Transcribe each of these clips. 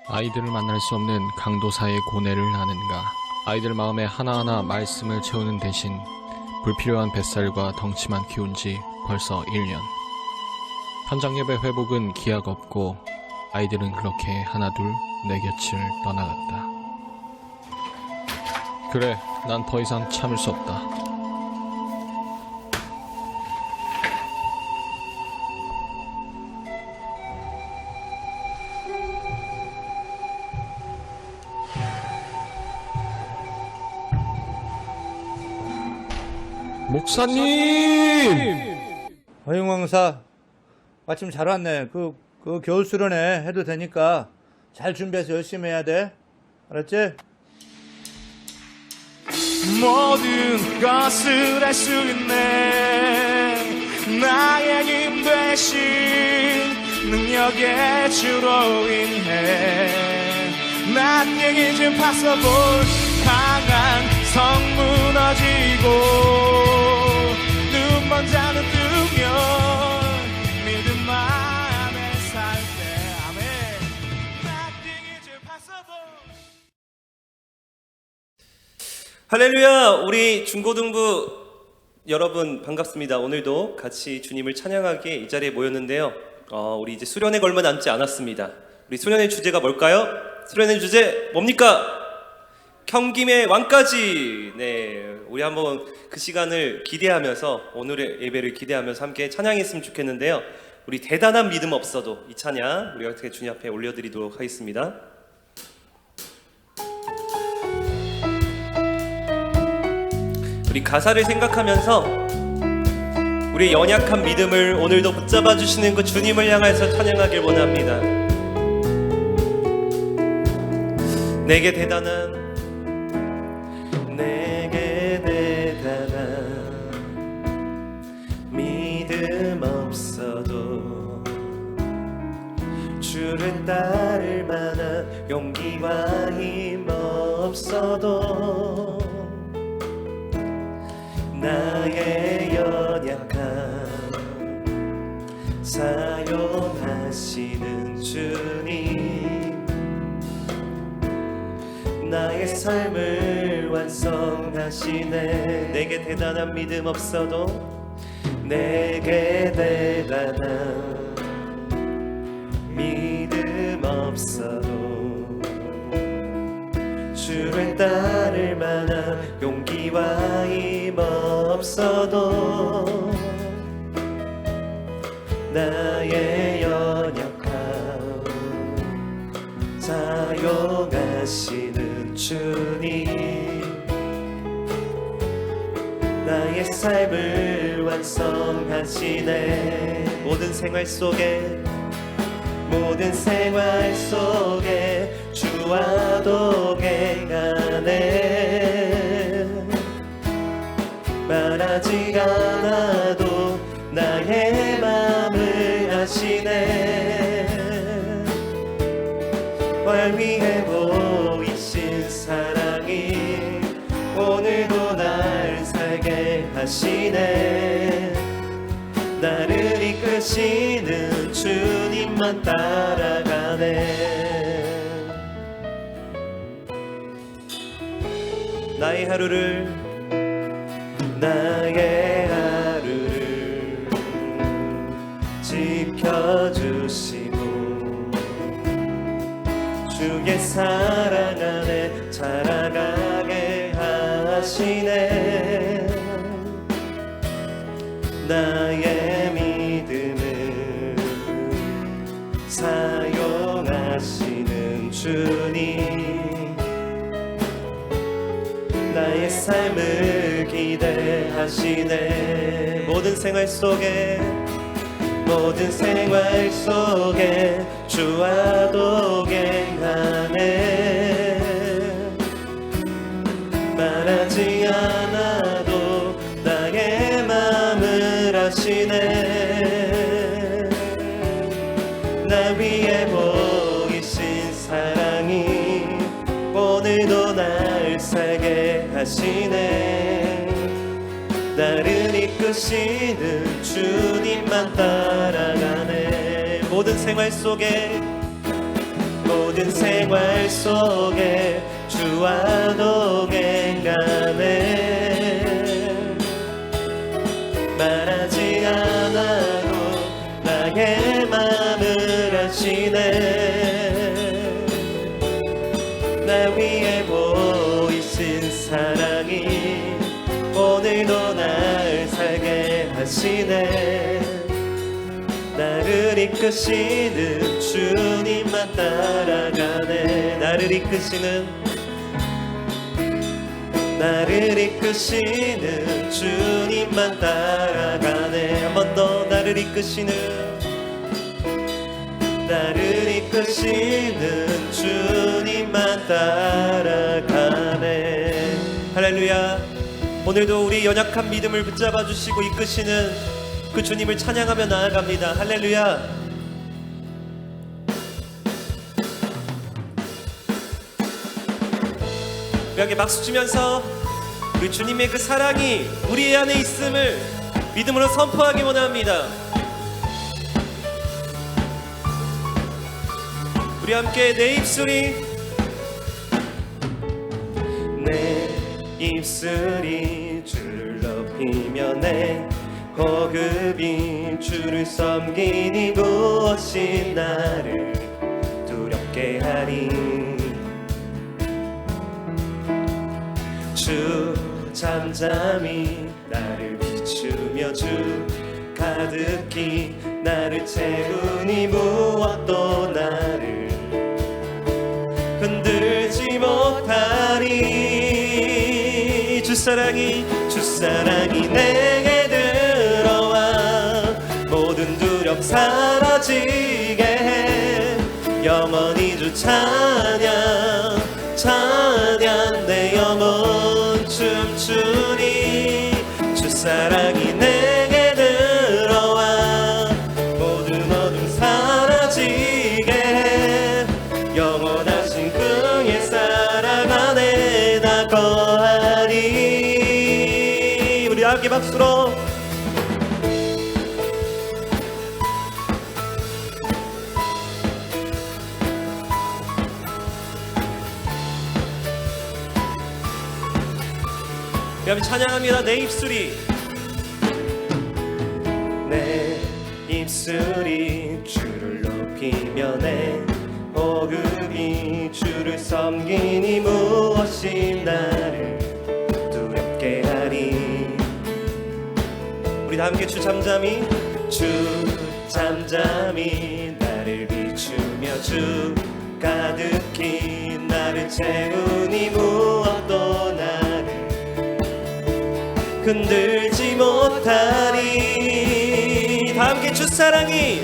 아이들을 만날 수 없는 강도사의 고뇌를 아는가. 아이들 마음에 하나하나 말씀을 채우는 대신 불필요한 뱃살과 덩치만 키운 지 벌써 1년. 현장 예배 회복은 기약 없고 아이들은 그렇게 하나둘 내 곁을 떠나갔다. 그래, 난 더 이상 참을 수 없다. 목사님! 허영왕사, 마침 잘 왔네. 그 겨울 수련회 해도 되니까 잘 준비해서 열심히 해야 돼. 알았지? 모든 것을 할 수 있네. 나의 힘 대신 능력의 주로 인해 Nothing is impossible. 강한 성 무너지고 눈먼 자는 뜨면 믿음 안에 살 때 아멘. Nothing is impossible. 할렐루야! 우리 중고등부 여러분 반갑습니다. 오늘도 같이 주님을 찬양하기에 이 자리에 모였는데요. 우리 이제 수련회가 얼마 남지 않았습니다. 우리 수련회 주제가 뭘까요? 수련회 주제 뭡니까? 경김의 왕까지. 네, 우리 한번 그 시간을 기대하면서 오늘의 예배를 기대하면서 함께 찬양했으면 좋겠는데요. 우리 대단한 믿음 없어도 이 찬양 우리 어떻게 주님 앞에 올려드리도록 하겠습니다. 우리 가사를 생각하면서 우리의 연약한 믿음을 오늘도 붙잡아 주시는 그 주님을 향해서 찬양하길 원합니다. 내게 대단한 믿음 없어도 주를 따를 만한 용기와 힘 없어도 나의 연약함 사용하시는 주님, 나의 삶을 완성하시네. 내게 대단한 믿음 없어도 내게 대단한 믿음 없어도 주를 따를 만한 용기와 힘 없어도 나의 연약함 사용하시는 주님, 나의 삶을 완성하시네. 모든 생활 속에 주와 동행하네. 말하지 않아도 나의 맘을 아시네. 활위해 보이신 사랑이 오늘도 날 살게 하시네. 나를 이끄시는 주님만 따라가네. 나의 하루를 주의 사랑 안에 자라가게 하시네. 나의 믿음을 사용하시는 주님, 나의 삶을 기대하시네. 모든 생활 속에 주와 동행하네. 말하지 않아도 나의 맘을 아시네. 나 위에 보이신 사랑이 오늘도 날 살게 하시네. 나를 이끄시는 주님만 따라가네. 모든 생활 속에 주와 동행하네. 말하지 않아도 나의 맘을 아시네. 나 위에 보이신 사랑이 오늘도 날 살게 하시네. 나를 이끄시는 주님만 따라가네. 나를 이끄시는 주님만 따라가네. 한 번 더. 나를 이끄시는 주님만 따라가네. 할렐루야. 오늘도 우리 연약한 믿음을 붙잡아 주시고 이끄시는 그 주님을 찬양하며 나아갑니다. 할렐루야. 우리 함께 박수 치면서 그 주님의 그 사랑이 우리 안에 있음을 믿음으로 선포하기 원합니다. 우리 함께 내 입술이 주를 높이며 내 고급인 주를 섬기니 무엇이 나를 두렵게 하리. 주 잠잠히 나를 비추며 주 가득히 나를 채우니 무엇도 나를 흔들지 못하리. 주 사랑이 내게 들어와 모든 두려움 사라지게 해. 영원히 주 찬양 내 영혼 춤추니. 주 사랑이 내게 들어와 모든 어둠 사라지게 해. 영원하신 그의 사랑 안에 나 거하리. 우리 함께 박수로 우리 찬양합니다. 내 입술이 주를 높이며 내 호흡이 주를 섬기니 무엇이 나를 두렵게 하리. 우리 다 함께 주 잠잠히 나를 비추며 주 가득히 나를 채우니 무엇도 나를 흔들지 못하리. 다 함께 주 사랑이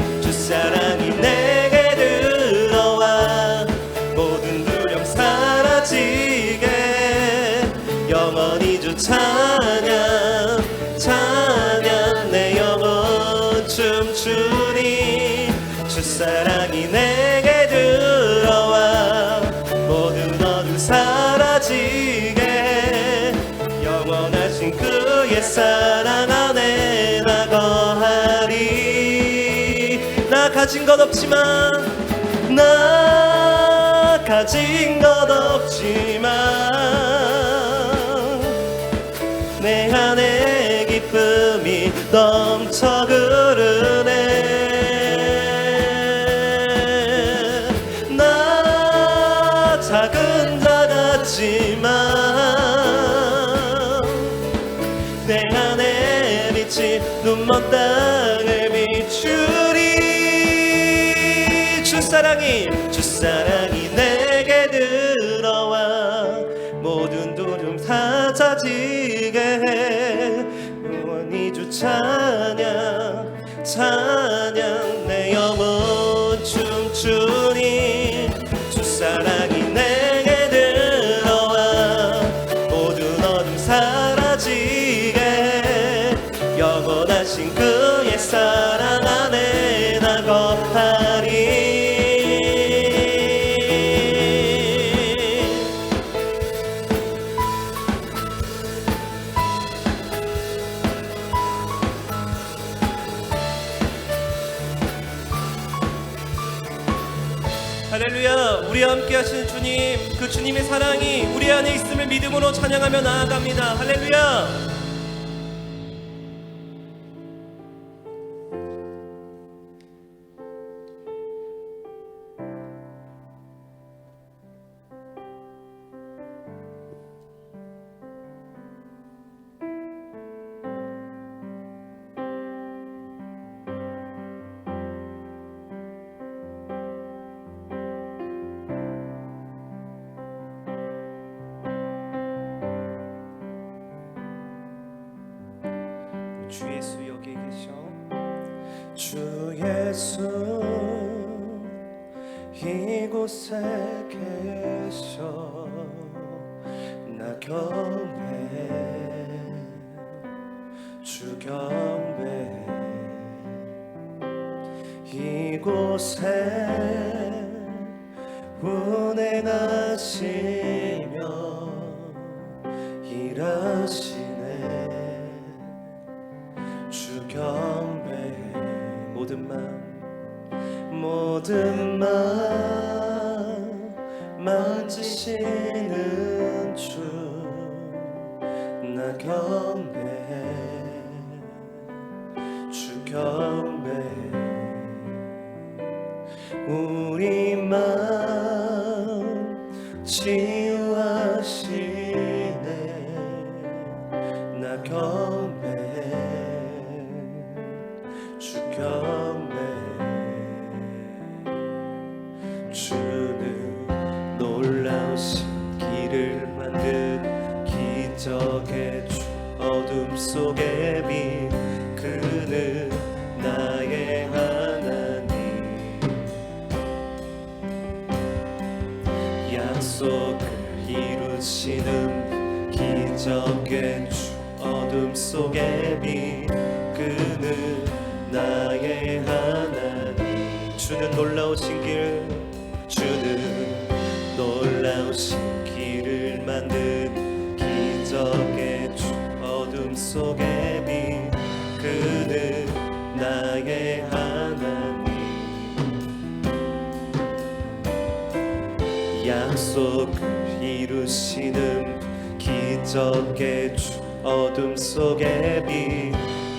내게 들어와 모든 두려움 사라지게 영원히 주 찬양 내 영혼 춤추니. 주 사랑이 내게 들어와 모든 어둠 사라지게 영원하신 그의 사랑 안에 나 거하리. 나 가진 것 없지만 내 안에 기쁨이 넘쳐 흐르네. 나 주 사랑이 내게 들어와 모든 두려움 사라지게 해. 영원히 주 찬양 찬양 내 영혼 춤추니 주 사랑이 내게 들어와 모든 어둠 사라지게 해. 영원하신 그의 사랑 안에 나 거하리. 할렐루야. 우리와 함께 하시는 주님, 그 주님의 사랑이 우리 안에 있음을 믿음으로 찬양하며 나아갑니다. 할렐루야. 주 예수 여기 계셔. 주 예수 이곳에 계셔. 나 경배 주 경배 이곳에 운행하시며 일하시네. 주 경배 모든 맘 만지시는 주 나 경배해. 주 경배해. 우리 맘 치유하시네. 나 경배해. 주 경배해. 주는 놀라우신 길을 만든 기적의 주. 어둠 속에 빛 그는 나의 하나님. 약속을 이루시는 기적의 주. 어둠 속에 빛 그는 나의 하나님. 주는 놀라우신 길. 주는 놀라우신 길을 만든 기적의 주. 어둠 속에 빛 그는 나의 하나님. 약속을 이루시는 기적의 주. 어둠 속에 빛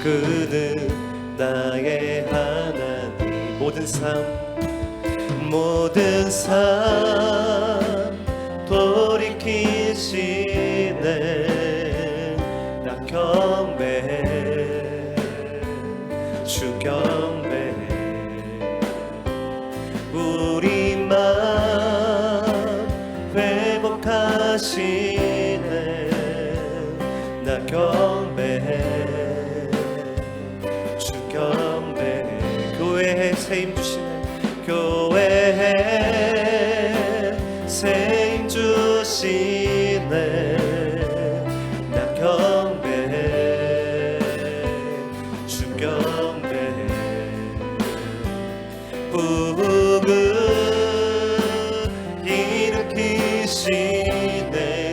그는 나의 하나님. 모든 삶 돌이키시네. 나 경배해. 주 경배해. 우리 맘 회복하시네. 나 경배해. 주 경배해. 교회에 세임 주시네. 교회에 세임 주시네. 나 경배해. 주 경배해. 부흥을 일으키시네.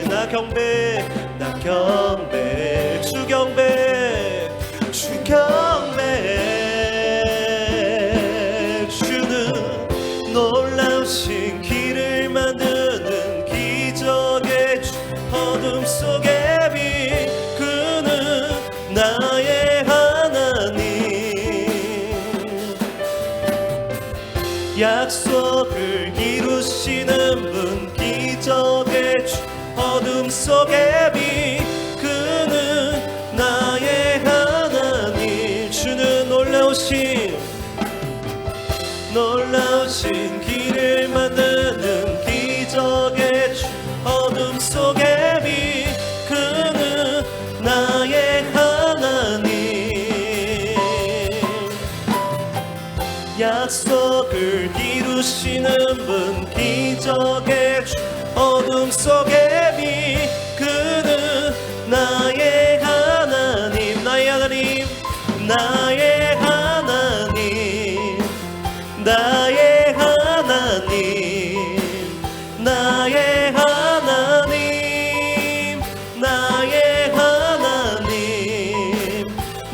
나 경배. 나 경배. 주 경배. 주 경배. 놀라우신 길을 만드는 기적의 주. 어둠 속에 빛 그는 나의 하나님. 약속을 이루시는 분. 기적의 주. 어둠 속에 빛 그는 나의 놀라우신 길 속의 빛 그는 나의 하나님 약속을 이루시는 분 기적의 주 어둠 속의 빛 그는 나의 하나님 나의 하나님 나의 하나님 나의 하나님 나의 하나님 나의 하나님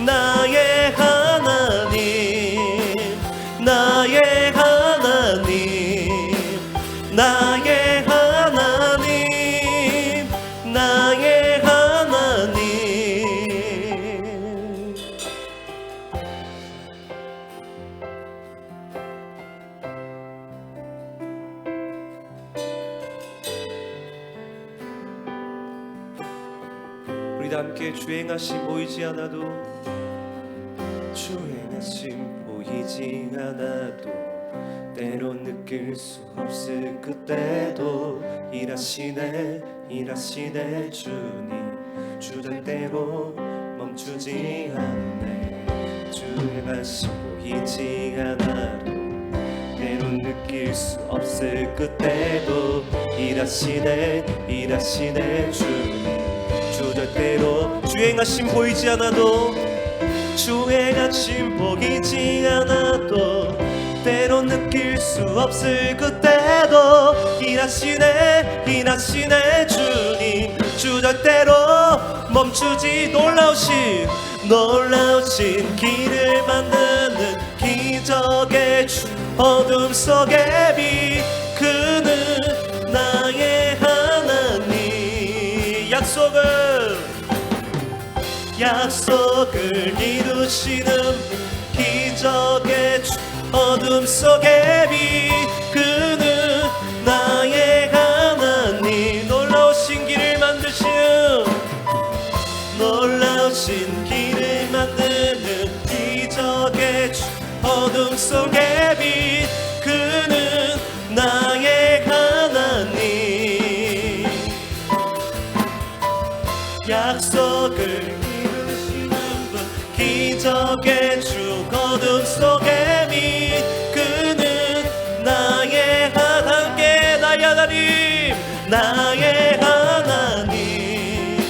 나의 하나님 나의 하나님 나의 하나님 나의 하나님 우리 다 함께 주행하심 보이지 않아도 주행하심 보이지 않아도 때론 느낄 수 없을 그때도 일하시네 일하시네 주님 주절대로 멈추지 않네 주행하심 보이지 않아도 때론 느낄 수 없을 그때도 일하시네 일하시네 주님 주절대로 주행하심 보이지 않아도 주행하심 보이지 않아도 때론 느낄 수 없을 그때도 일하시네 일하시네 주님 주절대로 멈추지 놀라우신 길을 만드는 기적의 주 어둠 속의 빛 그는 나의 하나님 약속을 이루시는 기적의 주 어둠 속의 빛 그는 나의 하나님 놀라우신 길을 만드는 기적의 주 어둠 속의 빛 그는 나의 하나님 약속을 기적의 주 어둠 속의 빛 그는 나의 하나님 나의 하나님 나의 하나님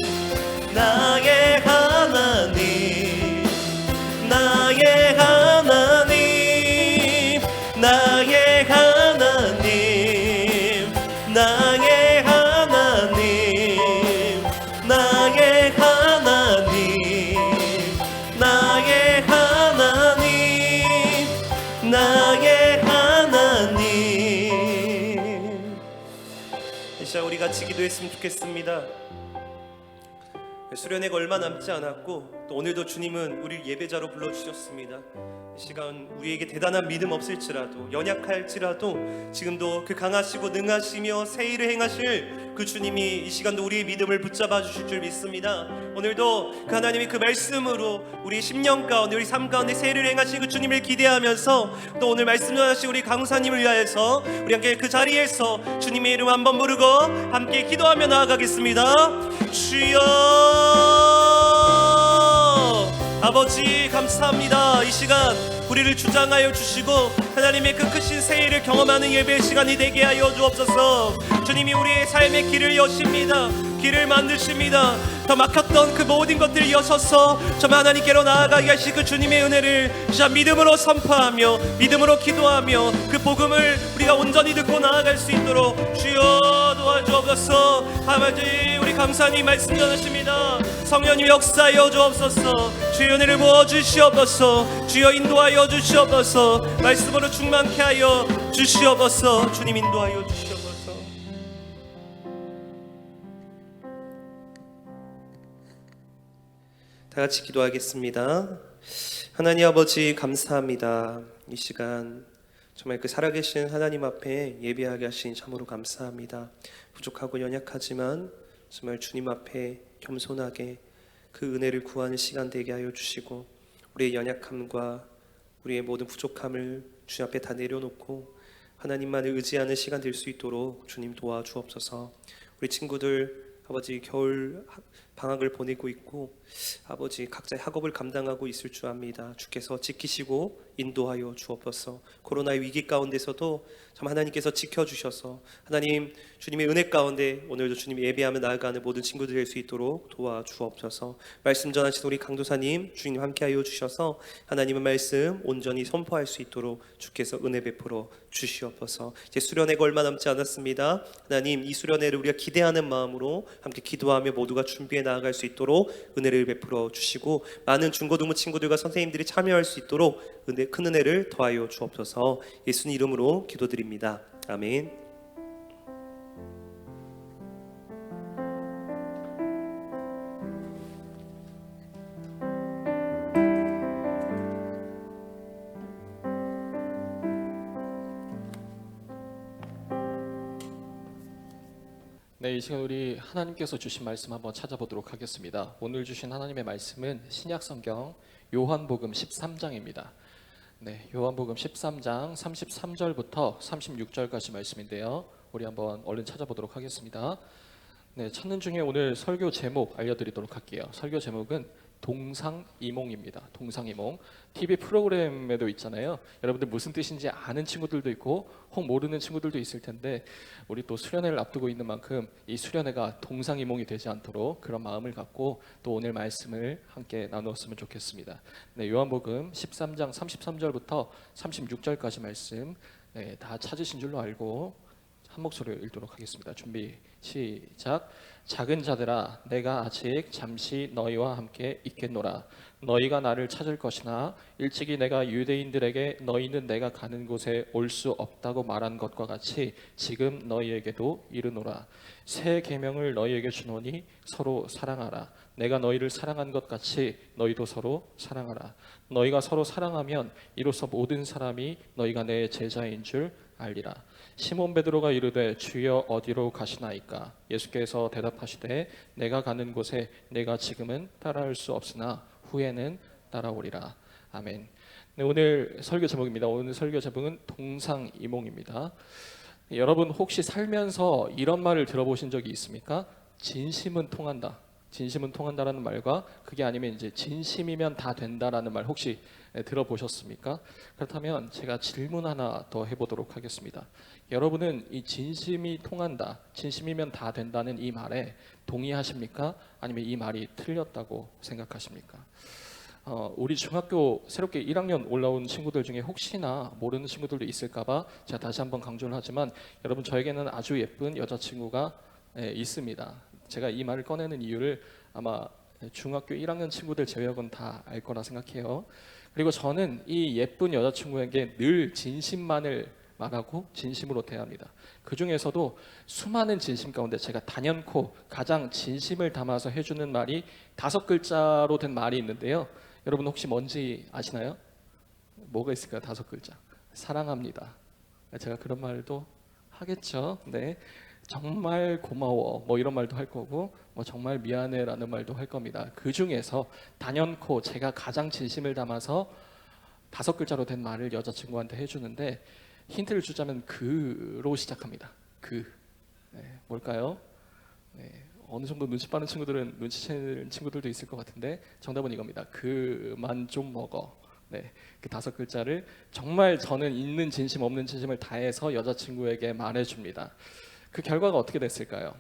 나의 하나님 나의 하나님 나의 하나님 나의 하나님 나의 하나님 나의 하나님 이 시간 우리 같이 기도했으면 좋겠습니다. 수련회가 얼마 남지 않았고 또 오늘도 주님은 우리를 예배자로 불러주셨습니다. 이 시간 우리에게 대단한 믿음 없을지라도 연약할지라도 지금도 그 강하시고 능하시며 새 일을 행하실 그 주님이 이 시간도 우리의 믿음을 붙잡아 주실 줄 믿습니다. 오늘도 그 하나님이 그 말씀으로 우리 10년 가운데 우리 삶 가운데 새 일을 행하실 그 주님을 기대하면서 또 오늘 말씀 전하신 우리 강사님을 위하여서 우리 함께 그 자리에서 주님의 이름 한번 부르고 함께 기도하며 나아가겠습니다. 주여 아버지 감사합니다. 이 시간 우리를 주장하여 주시고 하나님의 그 크신 새 일을 경험하는 예배의 시간이 되게 하여 주옵소서. 주님이 우리의 삶의 길을 여십니다. 길을 만드십니다. 더 막혔던 그 모든 것들을 여셔서 정말 하나님께로 나아가게 하실 그 주님의 은혜를 진짜 믿음으로 선포하며 믿음으로 기도하며 그 복음을 우리가 온전히 듣고 나아갈 수 있도록 주여 도와주옵소서. 아버지 우리 감사님 말씀 전하십니다. 성령님 역사하여 주옵소서. 주의 은혜를 부어주시옵소서. 주여 인도하여 주시옵소서. 말씀으로 충만케 하여 주시옵소서. 주님 인도하여 주시옵소서. 다 같이 기도하겠습니다. 하나님 아버지 감사합니다. 이 시간 정말 그 살아계신 하나님 앞에 예배하게 하신 참으로 감사합니다. 부족하고 연약하지만 정말 주님 앞에 겸손하게 그 은혜를 구하는 시간 되게 하여 주시고 우리의 연약함과 우리의 모든 부족함을 주님 앞에 다 내려놓고 하나님만을 의지하는 시간 될 수 있도록 주님 도와주옵소서. 우리 친구들 아버지 겨울 방학을 보내고 있고 아버지 각자의 학업을 감당하고 있을 줄 압니다. 주께서 지키시고 인도하여 주옵소서. 코로나의 위기 가운데서도 참 하나님께서 지켜주셔서 하나님 주님의 은혜 가운데 오늘도 주님 예배하며 나아가는 모든 친구들 될 수 있도록 도와주옵소서. 말씀 전하신 우리 강도사님 주님 함께하여 주셔서 하나님의 말씀 온전히 선포할 수 있도록 주께서 은혜 베풀어 주시옵소서. 이제 수련회가 얼마 남지 않았습니다. 하나님 이 수련회를 우리가 기대하는 마음으로 함께 기도하며 모두가 준비해 나아갈 수 있도록 은혜를 베풀어 주시고 많은 중고등부 친구들과 선생님들이 참여할 수 있도록 큰 은혜를 더하여 주옵소서. 예수님 이름으로 기도드립니다. 아멘. 네, 이 시간 우리 하나님께서 주신 말씀 한번 찾아보도록 하겠습니다. 오늘 주신 하나님의 말씀은 신약성경 요한복음 13장입니다. 네, 요한복음 13장 33절부터 36절까지 말씀인데요. 우리 한번 얼른 찾아보도록 하겠습니다. 네, 찾는 중에 오늘 설교 제목 알려드리도록 할게요. 설교 제목은 동상이몽입니다. 동상이몽. TV 프로그램에도 있잖아요. 여러분들 무슨 뜻인지 아는 친구들도 있고 혹 모르는 친구들도 있을 텐데 우리 또 수련회를 앞두고 있는 만큼 이 수련회가 동상이몽이 되지 않도록 그런 마음을 갖고 또 오늘 말씀을 함께 나누었으면 좋겠습니다. 네, 요한복음 13장 33절부터 36절까지 말씀 다 찾으신 줄로 알고 한 목소리로 읽도록 하겠습니다. 준비 시작. 작은 자들아 내가 아직 잠시 너희와 함께 있겠노라. 너희가 나를 찾을 것이나 일찍이 내가 유대인들에게 너희는 내가 가는 곳에 올 수 없다고 말한 것과 같이 지금 너희에게도 이르노라. 새 계명을 너희에게 주노니 서로 사랑하라. 내가 너희를 사랑한 것 같이 너희도 서로 사랑하라. 너희가 서로 사랑하면 이로써 모든 사람이 너희가 내 제자인 줄 알리라. 시몬 베드로가 이르되 주여 어디로 가시나이까? 예수께서 대답하시되 내가 가는 곳에 내가 지금은 따라올 수 없으나 후에는 따라오리라. 아멘. 네, 오늘 설교 제목입니다. 오늘 설교 제목은 동상이몽입니다. 여러분 혹시 살면서 이런 말을 들어보신 적이 있습니까? 진심은 통한다. 진심은 통한다라는 말과 그게 아니면 이제 진심이면 다 된다라는 말 혹시 들어보셨습니까? 그렇다면 제가 질문 하나 더 해보도록 하겠습니다. 여러분은 이 진심이 통한다, 진심이면 다 된다는 이 말에 동의하십니까? 아니면 이 말이 틀렸다고 생각하십니까? 우리 중학교 새롭게 1학년 올라온 친구들 중에 혹시나 모르는 친구들도 있을까봐 제가 다시 한번 강조를 하지만 여러분 저에게는 아주 예쁜 여자친구가 있습니다. 제가 이 말을 꺼내는 이유를 아마 중학교 1학년 친구들 제외하고는 다 알 거라 생각해요. 그리고 저는 이 예쁜 여자친구에게 늘 진심만을 말하고 진심으로 대합니다. 그 중에서도 수많은 진심 가운데 제가 단연코 가장 진심을 담아서 해주는 말이 5글자로 된 말이 있는데요. 여러분 혹시 뭔지 아시나요? 뭐가 있을까요? 5글자. 사랑합니다. 제가 그런 말도 하겠죠. 네. 정말 고마워 뭐 이런 말도 할 거고 뭐 정말 미안해 라는 말도 할 겁니다. 그 중에서 단연코 제가 가장 진심을 담아서 5글자로 된 말을 여자친구한테 해주는데 힌트를 주자면 그로 시작합니다. 그 뭘까요? 어느 정도 눈치 빠른 친구들은 눈치채는 친구들도 있을 것 같은데 정답은 이겁니다. 그만 좀 먹어. 그 5글자를 정말 저는 있는 진심 없는 진심을 다해서 여자친구에게 말해줍니다. 그 결과가 어떻게 됐을까요?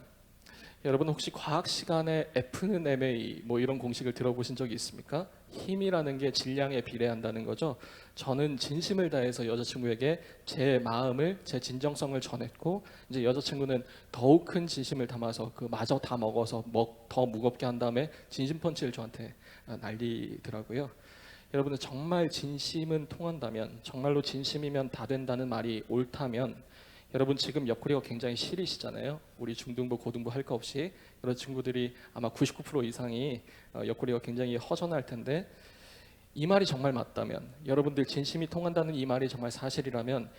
여러분 혹시 과학 시간에 F는 ma 뭐 이런 공식을 들어보신 적이 있습니까? 힘이라는 게 질량에 비례한다는 거죠. 저는 진심을 다해서 여자친구에게 제 마음을, 제 진정성을 전했고 이제 여자친구는 더욱 큰 진심을 담아서 그 마저 다 먹어서 더 무겁게 한 다음에 진심 펀치를 저한테 날리더라고요. 여러분은 정말 진심은 통한다면, 정말로 진심이면 다 된다는 말이 옳다면 여러분 지금 옆구리가 굉장히 시리시잖아요. 우리 중등부, 고등부 할 거 없이 여러 친구들이 아마 99% 이상이 옆구리가 굉장히 허전할 텐데 이 말이 정말 맞다면, 여러분들 진심이 통한다는 이 말이 정말 사실이라면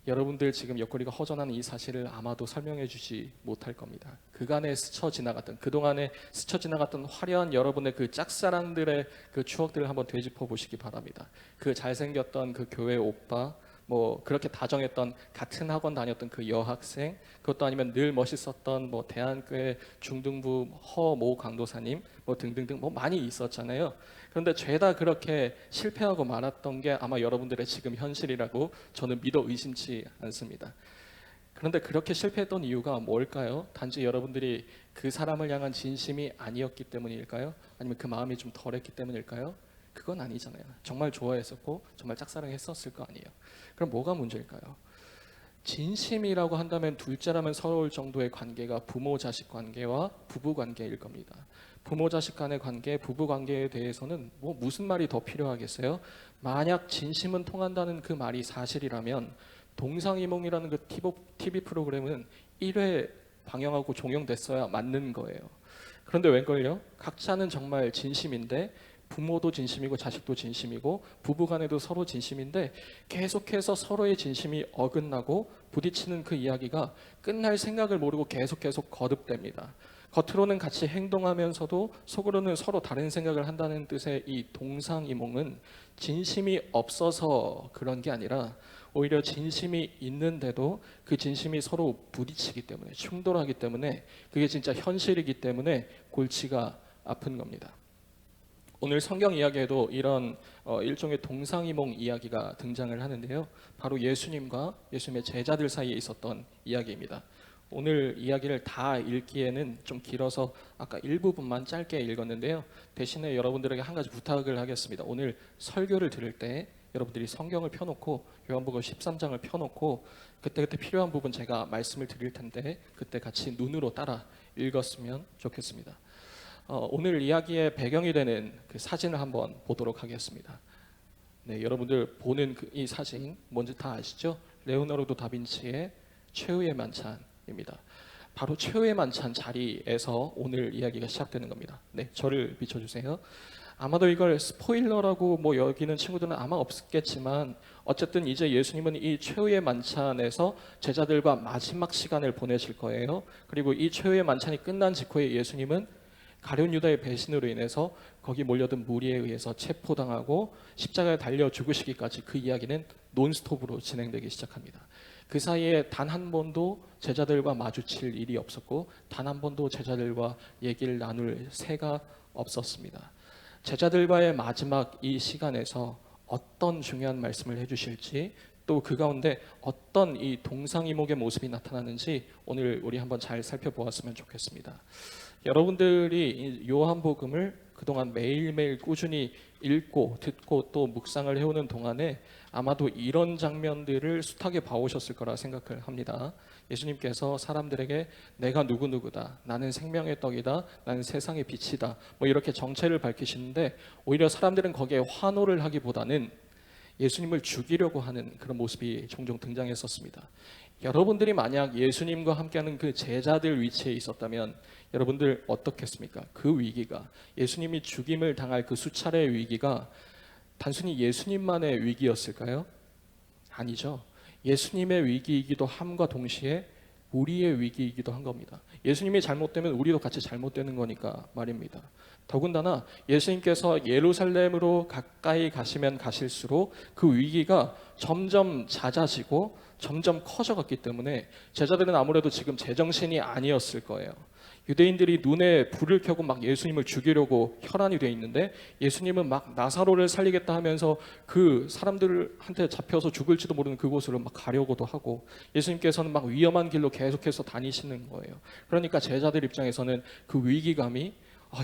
여러분들 지금 옆구리가 허전한 이 사실을 아마도 설명해 주지 못할 겁니다. 그간에 스쳐 지나갔던, 그동안에 스쳐 지나갔던 화려한 여러분의 그 짝사랑들의 그 추억들을 한번 되짚어 보시기 바랍니다. 그 잘생겼던 그 교회 오빠, 뭐 그렇게 다정했던 같은 학원 다녔던 그 여학생, 그것도 아니면 늘 멋있었던 뭐 대한교회 중등부 허모 강도사님 뭐 등등등 뭐 많이 있었잖아요. 그런데 죄다 그렇게 실패하고 말았던 게 아마 여러분들의 지금 현실이라고 저는 믿어 의심치 않습니다. 그런데 그렇게 실패했던 이유가 뭘까요? 단지 여러분들이 그 사람을 향한 진심이 아니었기 때문일까요? 아니면 그 마음이 좀 덜했기 때문일까요? 그건 아니잖아요. 정말 좋아했었고 정말 짝사랑했었을 거 아니에요. 그럼 뭐가 문제일까요? 진심이라고 한다면 둘째라면 서러울 정도의 관계가 부모 자식 관계와 부부 관계일 겁니다. 부모 자식 간의 관계, 부부 관계에 대해서는 뭐 무슨 말이 더 필요하겠어요? 만약 진심은 통한다는 그 말이 사실이라면 동상이몽이라는 그 TV 프로그램은 1회 방영하고 종영됐어야 맞는 거예요. 그런데 웬걸요? 각자는 정말 진심인데 부모도 진심이고 자식도 진심이고 부부간에도 서로 진심인데 계속해서 서로의 진심이 어긋나고 부딪히는 그 이야기가 끝날 생각을 모르고 계속 거듭됩니다. 겉으로는 같이 행동하면서도 속으로는 서로 다른 생각을 한다는 뜻의 이 동상이몽은 진심이 없어서 그런 게 아니라 오히려 진심이 있는데도 그 진심이 서로 부딪히기 때문에 충돌하기 때문에 그게 진짜 현실이기 때문에 골치가 아픈 겁니다. 오늘 성경 이야기에도 이런 일종의 동상이몽 이야기가 등장을 하는데요. 바로 예수님과 예수님의 제자들 사이에 있었던 이야기입니다. 오늘 이야기를 다 읽기에는 좀 길어서 아까 일부분만 짧게 읽었는데요. 대신에 여러분들에게 한 가지 부탁을 하겠습니다. 오늘 설교를 들을 때 여러분들이 성경을 펴놓고 요한복음 13장을 펴놓고 그때그때 필요한 부분 제가 말씀을 드릴 텐데 그때 같이 눈으로 따라 읽었으면 좋겠습니다. 오늘 이야기의 배경이 되는 그 사진을 한번 보도록 하겠습니다. 네, 여러분들 보는 이 사진 뭔지 다 아시죠? 레오나르도 다빈치의 최후의 만찬입니다. 바로 최후의 만찬 자리에서 오늘 이야기가 시작되는 겁니다. 네, 저를 비춰주세요. 아마도 이걸 스포일러라고 뭐 여기는 친구들은 아마 없겠지만 어쨌든 이제 예수님은 이 최후의 만찬에서 제자들과 마지막 시간을 보내실 거예요. 그리고 이 최후의 만찬이 끝난 직후에 예수님은 가룟 유다의 배신으로 인해서 거기 몰려든 무리에 의해서 체포당하고 십자가에 달려 죽으시기까지 그 이야기는 논스톱으로 진행되기 시작합니다. 그 사이에 단 한 번도 제자들과 마주칠 일이 없었고 단 한 번도 제자들과 얘기를 나눌 새가 없었습니다. 제자들과의 마지막 이 시간에서 어떤 중요한 말씀을 해주실지 또 그 가운데 어떤 이 동상이몽의 모습이 나타나는지 오늘 우리 한번 잘 살펴보았으면 좋겠습니다. 여러분들이 요한복음을 그동안 매일매일 꾸준히 읽고 듣고 또 묵상을 해오는 동안에 아마도 이런 장면들을 숱하게 봐오셨을 거라 생각을 합니다. 예수님께서 사람들에게 내가 누구누구다, 나는 생명의 떡이다, 나는 세상의 빛이다 뭐 이렇게 정체를 밝히시는데 오히려 사람들은 거기에 환호를 하기보다는 예수님을 죽이려고 하는 그런 모습이 종종 등장했었습니다. 여러분들이 만약 예수님과 함께하는 그 제자들 위치에 있었다면 여러분들 어떻겠습니까? 그 위기가 예수님이 죽임을 당할 그 수차례의 위기가 단순히 예수님만의 위기였을까요? 아니죠. 예수님의 위기이기도 함과 동시에 우리의 위기이기도 한 겁니다. 예수님이 잘못되면 우리도 같이 잘못되는 거니까 말입니다. 더군다나 예수님께서 예루살렘으로 가까이 가시면 가실수록 그 위기가 점점 잦아지고 점점 커져갔기 때문에 제자들은 아무래도 지금 제정신이 아니었을 거예요. 유대인들이 눈에 불을 켜고 막 예수님을 죽이려고 혈안이 돼 있는데 예수님은 막 나사로를 살리겠다 하면서 그 사람들한테 잡혀서 죽을지도 모르는 그곳으로 막 가려고도 하고 예수님께서는 막 위험한 길로 계속해서 다니시는 거예요. 그러니까 제자들 입장에서는 그 위기감이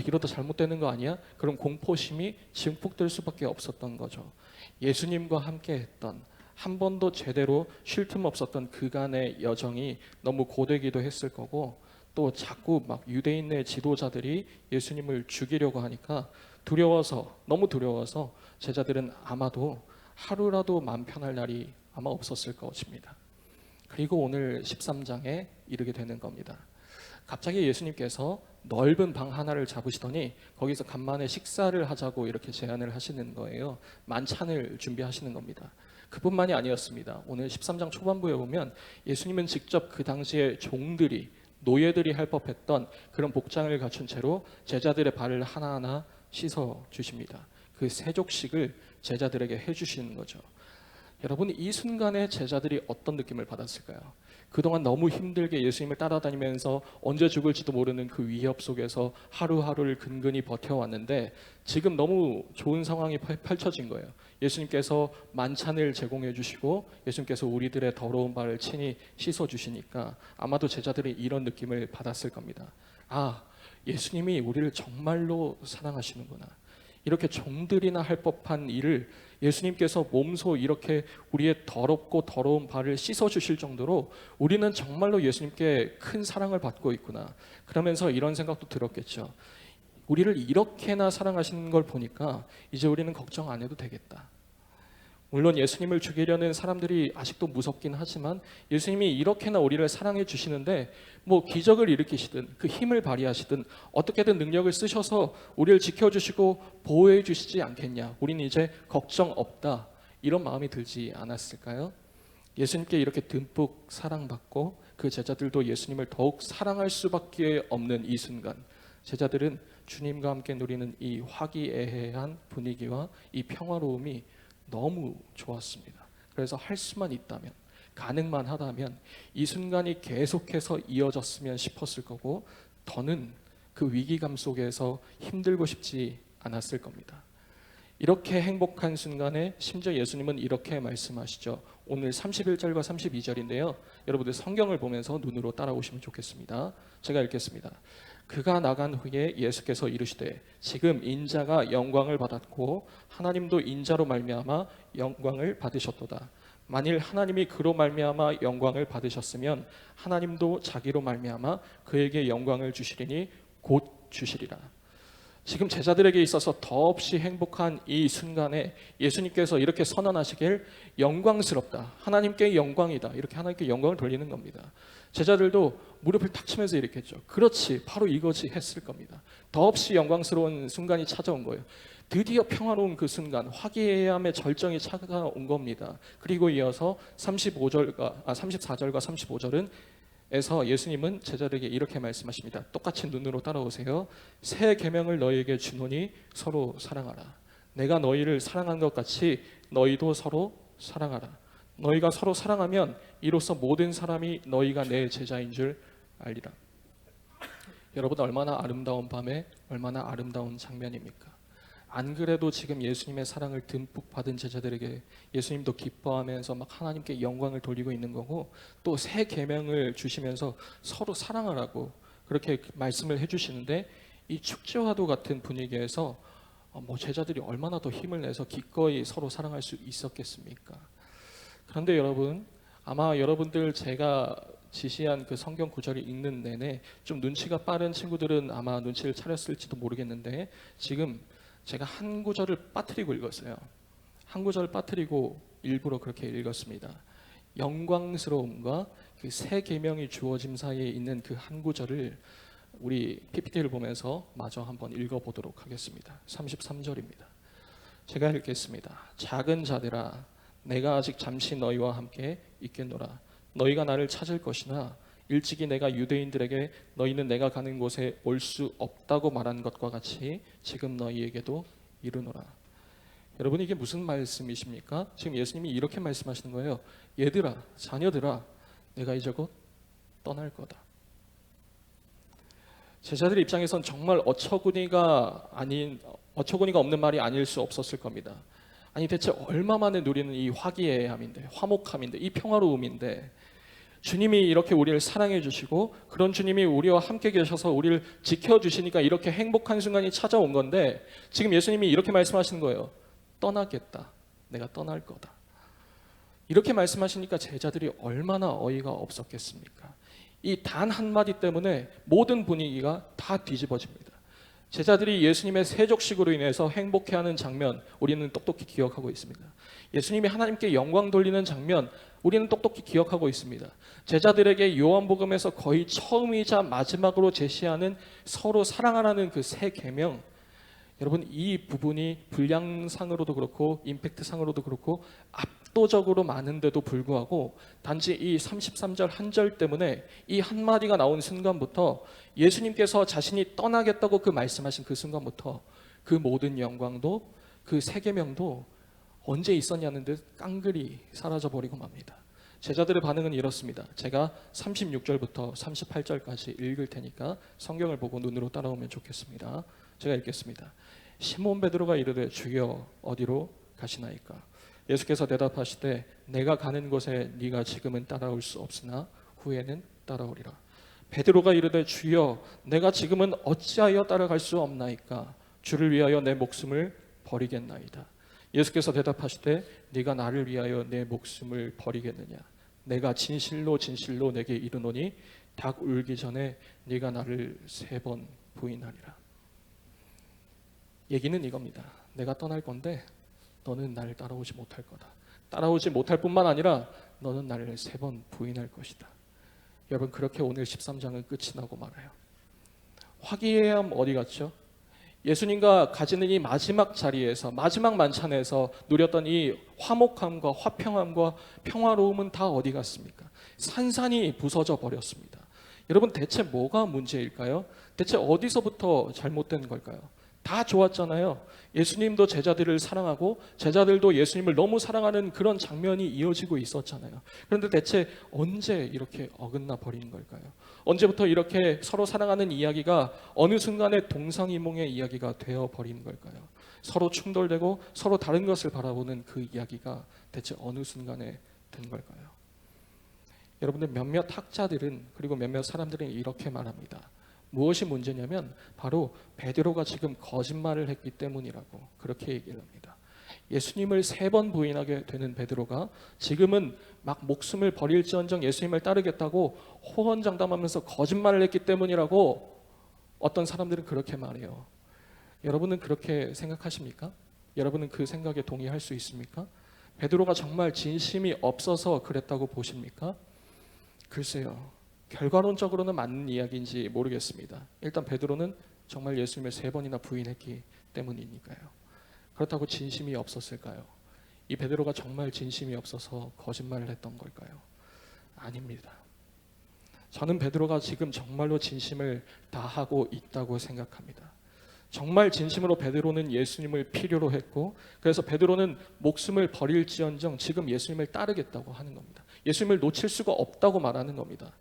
이러다 잘못되는 거 아니야? 그런 공포심이 증폭될 수밖에 없었던 거죠. 예수님과 함께 했던 한 번도 제대로 쉴 틈 없었던 그간의 여정이 너무 고되기도 했을 거고 또 자꾸 막 유대인 내 지도자들이 예수님을 죽이려고 하니까 두려워서 너무 두려워서 제자들은 아마도 하루라도 마음 편할 날이 아마 없었을 것입니다. 그리고 오늘 13장에 이르게 되는 겁니다. 갑자기 예수님께서 넓은 방 하나를 잡으시더니 거기서 간만에 식사를 하자고 이렇게 제안을 하시는 거예요. 만찬을 준비하시는 겁니다. 그뿐만이 아니었습니다. 오늘 13장 초반부에 보면 예수님은 직접 그 당시에 종들이 노예들이 할 법했던 그런 복장을 갖춘 채로 제자들의 발을 하나하나 씻어 주십니다. 그 세족식을 제자들에게 해주시는 거죠. 여러분, 이 순간에 제자들이 어떤 느낌을 받았을까요? 그동안 너무 힘들게 예수님을 따라다니면서 언제 죽을지도 모르는 그 위협 속에서 하루하루를 근근히 버텨왔는데 지금 너무 좋은 상황이 펼쳐진 거예요. 예수님께서 만찬을 제공해 주시고 예수님께서 우리들의 더러운 발을 친히 씻어 주시니까 아마도 제자들이 이런 느낌을 받았을 겁니다. 아, 예수님이 우리를 정말로 사랑하시는구나. 이렇게 종들이나 할 법한 일을 예수님께서 몸소 이렇게 우리의 더럽고 더러운 발을 씻어 주실 정도로 우리는 정말로 예수님께 큰 사랑을 받고 있구나. 그러면서 이런 생각도 들었겠죠. 우리를 이렇게나 사랑하시는 걸 보니까 이제 우리는 걱정 안 해도 되겠다. 물론 예수님을 죽이려는 사람들이 아직도 무섭긴 하지만 예수님이 이렇게나 우리를 사랑해 주시는데 뭐 기적을 일으키시든 그 힘을 발휘하시든 어떻게든 능력을 쓰셔서 우리를 지켜주시고 보호해 주시지 않겠냐. 우리는 이제 걱정 없다. 이런 마음이 들지 않았을까요? 예수님께 이렇게 듬뿍 사랑받고 그 제자들도 예수님을 더욱 사랑할 수밖에 없는 이 순간, 제자들은 주님과 함께 누리는 이 화기애애한 분위기와 이 평화로움이 너무 좋았습니다. 그래서 할 수만 있다면, 가능만 하다면 이 순간이 계속해서 이어졌으면 싶었을 거고, 더는 그 위기감 속에서 힘들고 싶지 않았을 겁니다. 이렇게 행복한 순간에 심지어 예수님은 이렇게 말씀하시죠. 오늘 31절과 32절인데요. 여러분들 성경을 보면서 눈으로 따라오시면 좋겠습니다. 제가 읽겠습니다. 그가 나간 후에 예수께서 이르시되 지금 인자가 영광을 받았고 하나님도 인자로 말미암아 영광을 받으셨도다. 만일 하나님이 그로 말미암아 영광을 받으셨으면 하나님도 자기로 말미암아 그에게 영광을 주시리니 곧 주시리라. 지금 제자들에게 있어서 더없이 행복한 이 순간에 예수님께서 이렇게 선언하시길 영광스럽다. 하나님께 영광이다. 이렇게 하나님께 영광을 돌리는 겁니다. 제자들도 무릎을 탁 치면서 이렇게 했죠. 그렇지, 바로 이거지 했을 겁니다. 더없이 영광스러운 순간이 찾아온 거예요. 드디어 평화로운 그 순간, 화기애애함의 절정이 찾아온 겁니다. 그리고 이어서 34절과 35절은 에서 예수님은 제자들에게 이렇게 말씀하십니다. 똑같이 눈으로 따라오세요. 새 계명을 너희에게 주노니 서로 사랑하라. 내가 너희를 사랑한 것 같이 너희도 서로 사랑하라. 너희가 서로 사랑하면 이로써 모든 사람이 너희가 내 제자인 줄 알리라. 여러분, 얼마나 아름다운 밤에 얼마나 아름다운 장면입니까? 안 그래도 지금 예수님의 사랑을 듬뿍 받은 제자들에게 예수님도 기뻐하면서 막 하나님께 영광을 돌리고 있는 거고, 또 새 계명을 주시면서 서로 사랑하라고 그렇게 말씀을 해주시는데, 이 축제와도 같은 분위기에서 제자들이 얼마나 더 힘을 내서 기꺼이 서로 사랑할 수 있었겠습니까? 그런데 여러분, 아마 여러분들 제가 지시한 그 성경 구절을 읽는 내내 좀 눈치가 빠른 친구들은 아마 눈치를 차렸을지도 모르겠는데, 지금 제가 한 구절을 빠뜨리고 읽었어요. 한 구절을 빠뜨리고 일부러 그렇게 읽었습니다. 영광스러움과 그 새 계명이 주어짐 사이에 있는 그 한 구절을 우리 PPT를 보면서 마저 한번 읽어보도록 하겠습니다. 33절입니다. 제가 읽겠습니다. 작은 자들아, 내가 아직 잠시 너희와 함께 있겠노라. 너희가 나를 찾을 것이나 일찍이 내가 유대인들에게 너희는 내가 가는 곳에 올 수 없다고 말한 것과 같이 지금 너희에게도 이르노라. 여러분, 이게 무슨 말씀이십니까? 지금 예수님이 이렇게 말씀하시는 거예요. 얘들아, 자녀들아, 내가 이제 곧 떠날 거다. 제자들 입장에선 정말 어처구니가 없는 말이 아닐 수 없었을 겁니다. 아니, 대체 얼마 만에 누리는 이 화기애애함인데, 화목함인데, 이 평화로움인데, 주님이 이렇게 우리를 사랑해 주시고 그런 주님이 우리와 함께 계셔서 우리를 지켜주시니까 이렇게 행복한 순간이 찾아온 건데, 지금 예수님이 이렇게 말씀하시는 거예요. 떠나겠다. 내가 떠날 거다. 이렇게 말씀하시니까 제자들이 얼마나 어이가 없었겠습니까? 이 단 한마디 때문에 모든 분위기가 다 뒤집어집니다. 제자들이 예수님의 세족식으로 인해서 행복해하는 장면, 우리는 똑똑히 기억하고 있습니다. 예수님이 하나님께 영광 돌리는 장면, 우리는 똑똑히 기억하고 있습니다. 제자들에게 요한복음에서 거의 처음이자 마지막으로 제시하는 서로 사랑하라는 그 새 계명, 여러분, 이 부분이 분량상으로도 그렇고 임팩트상으로도 그렇고 압도적으로 많은데도 불구하고 단지 이 33절 한 절 때문에 이 한마디가 나온 순간부터, 예수님께서 자신이 떠나겠다고 그 말씀하신 그 순간부터 그 모든 영광도, 그 새 계명도 언제 있었냐는 듯 깡그리 사라져버리고 맙니다. 제자들의 반응은 이렇습니다. 제가 36절부터 38절까지 읽을 테니까 성경을 보고 눈으로 따라오면 좋겠습니다. 제가 읽겠습니다. 시몬 베드로가 이르되 주여 어디로 가시나이까? 예수께서 대답하시되 내가 가는 곳에 네가 지금은 따라올 수 없으나 후에는 따라오리라. 베드로가 이르되 주여 내가 지금은 어찌하여 따라갈 수 없나이까? 주를 위하여 내 목숨을 버리겠나이다. 예수께서 대답하시되 네가 나를 위하여 내 목숨을 버리겠느냐? 내가 진실로 진실로 내게 이르노니 닭 울기 전에 네가 나를 3번 부인하리라. 얘기는 이겁니다. 내가 떠날 건데 너는 나를 따라오지 못할 거다. 따라오지 못할 뿐만 아니라 너는 나를 3번 부인할 것이다. 여러분, 그렇게 오늘 13장은 끝이 나고 말아요. 화기애애함 어디 갔죠? 예수님과 가지는 이 마지막 자리에서, 마지막 만찬에서 누렸던 이 화목함과 화평함과 평화로움은 다 어디 갔습니까? 산산이 부서져 버렸습니다. 여러분, 대체 뭐가 문제일까요? 대체 어디서부터 잘못된 걸까요? 다 좋았잖아요. 예수님도 제자들을 사랑하고 제자들도 예수님을 너무 사랑하는 그런 장면이 이어지고 있었잖아요. 그런데 대체 언제 이렇게 어긋나 버린 걸까요? 언제부터 이렇게 서로 사랑하는 이야기가 어느 순간에 동상이몽의 이야기가 되어 버린 걸까요? 서로 충돌되고 서로 다른 것을 바라보는 그 이야기가 대체 어느 순간에 된 걸까요? 여러분들, 몇몇 학자들은, 그리고 몇몇 사람들은 이렇게 말합니다. 무엇이 문제냐면 바로 베드로가 지금 거짓말을 했기 때문이라고 그렇게 얘기를 합니다. 예수님을 3번 부인하게 되는 베드로가 지금은 막 목숨을 버릴지언정 예수님을 따르겠다고 호언장담하면서 거짓말을 했기 때문이라고 어떤 사람들은 그렇게 말해요. 여러분은 그렇게 생각하십니까? 여러분은 그 생각에 동의할 수 있습니까? 베드로가 정말 진심이 없어서 그랬다고 보십니까? 글쎄요. 결과론적으로는 맞는 이야기인지 모르겠습니다. 일단 베드로는 정말 예수님을 3번이나 부인했기 때문이니까요. 그렇다고 진심이 없었을까요? 이 베드로가 정말 진심이 없어서 거짓말을 했던 걸까요? 아닙니다. 저는 베드로가 지금 정말로 진심을 다하고 있다고 생각합니다. 정말 진심으로 베드로는 예수님을 필요로 했고, 그래서 베드로는 목숨을 버릴지언정 지금 예수님을 따르겠다고 하는 겁니다. 예수님을 놓칠 수가 없다고 말하는 겁니다.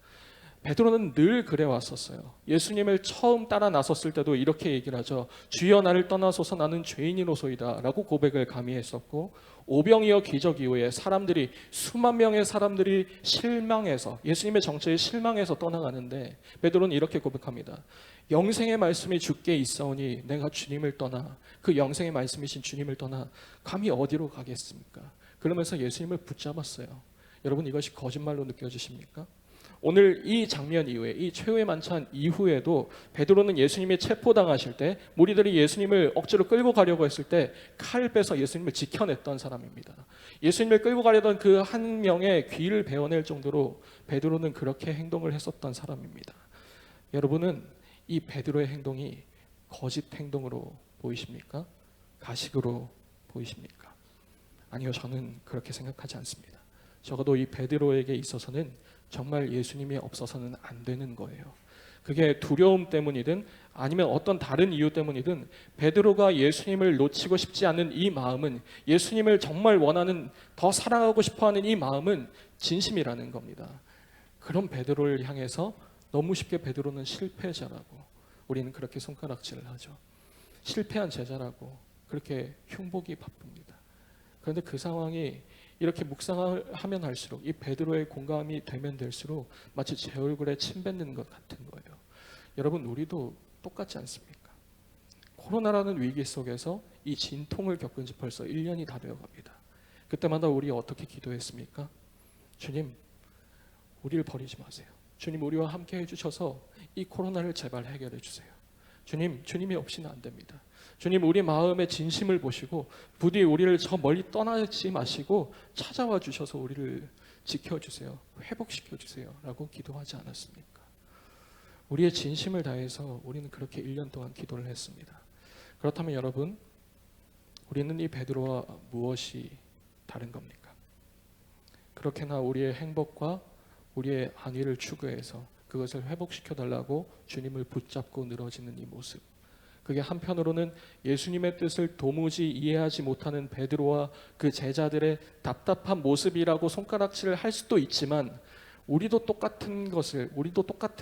베드로는 늘 그래 왔었어요. 예수님을 처음 따라 나섰을 때도 이렇게 얘기를 하죠. 주여 나를 떠나소서 나는 죄인이로소이다 라고 고백을 감히 했었고, 오병이어 기적 이후에 사람들이, 수만 명의 사람들이 실망해서, 예수님의 정체에 실망해서 떠나가는데 베드로는 이렇게 고백합니다. 영생의 말씀이 주께 있사오니 내가 주님을 떠나, 그 영생의 말씀이신 주님을 떠나 감히 어디로 가겠습니까? 그러면서 예수님을 붙잡았어요. 여러분, 이것이 거짓말로 느껴지십니까? 오늘 이 장면 이후에, 이 최후의 만찬 이후에도 베드로는 예수님이 체포당하실 때, 무리들이 예수님을 억지로 끌고 가려고 했을 때 칼 빼서 예수님을 지켜냈던 사람입니다. 예수님을 끌고 가려던 그 한 명의 귀를 베어낼 정도로 베드로는 그렇게 행동을 했었던 사람입니다. 여러분은 이 베드로의 행동이 거짓 행동으로 보이십니까? 가식으로 보이십니까? 아니요, 저는 그렇게 생각하지 않습니다. 적어도 이 베드로에게 있어서는 정말 예수님이 없어서는 안 되는 거예요. 그게 두려움 때문이든 아니면 어떤 다른 이유 때문이든 베드로가 예수님을 놓치고 싶지 않은 이 마음은, 예수님을 정말 원하는, 더 사랑하고 싶어하는 이 마음은 진심이라는 겁니다. 그런 베드로를 향해서 너무 쉽게 베드로는 실패자라고, 우리는 그렇게 손가락질을 하죠. 실패한 제자라고 그렇게 흉보기 바쁩니다. 그런데 그 상황이 이렇게 묵상을 하면 할수록, 이 베드로의 공감이 되면 될수록 마치 제 얼굴에 침 뱉는 것 같은 거예요. 여러분, 우리도 똑같지 않습니까? 코로나라는 위기 속에서 이 진통을 겪은 지 벌써 1년이 다 되어갑니다. 그때마다 우리 어떻게 기도했습니까? 주님, 우리를 버리지 마세요. 주님, 우리와 함께 해주셔서 이 코로나를 제발 해결해 주세요. 주님, 주님이 없이는 안 됩니다. 주님, 우리 마음의 진심을 보시고 부디 우리를 저 멀리 떠나지 마시고 찾아와 주셔서 우리를 지켜주세요. 회복시켜주세요 라고 기도하지 않았습니까? 우리의 진심을 다해서 우리는 그렇게 1년 동안 기도를 했습니다. 그렇다면 여러분, 우리는 이 베드로와 무엇이 다른 겁니까? 그렇게나 우리의 행복과 우리의 안위를 추구해서 그것을 회복시켜달라고 주님을 붙잡고 늘어지는 이 모습, 그게 한편으로는 예수님의 뜻을 도무지 이해하지 못하는 베드로와 그 제자들의 답답한 모습이라고 손가락질을 할 수도 있지만, 우리도 똑같은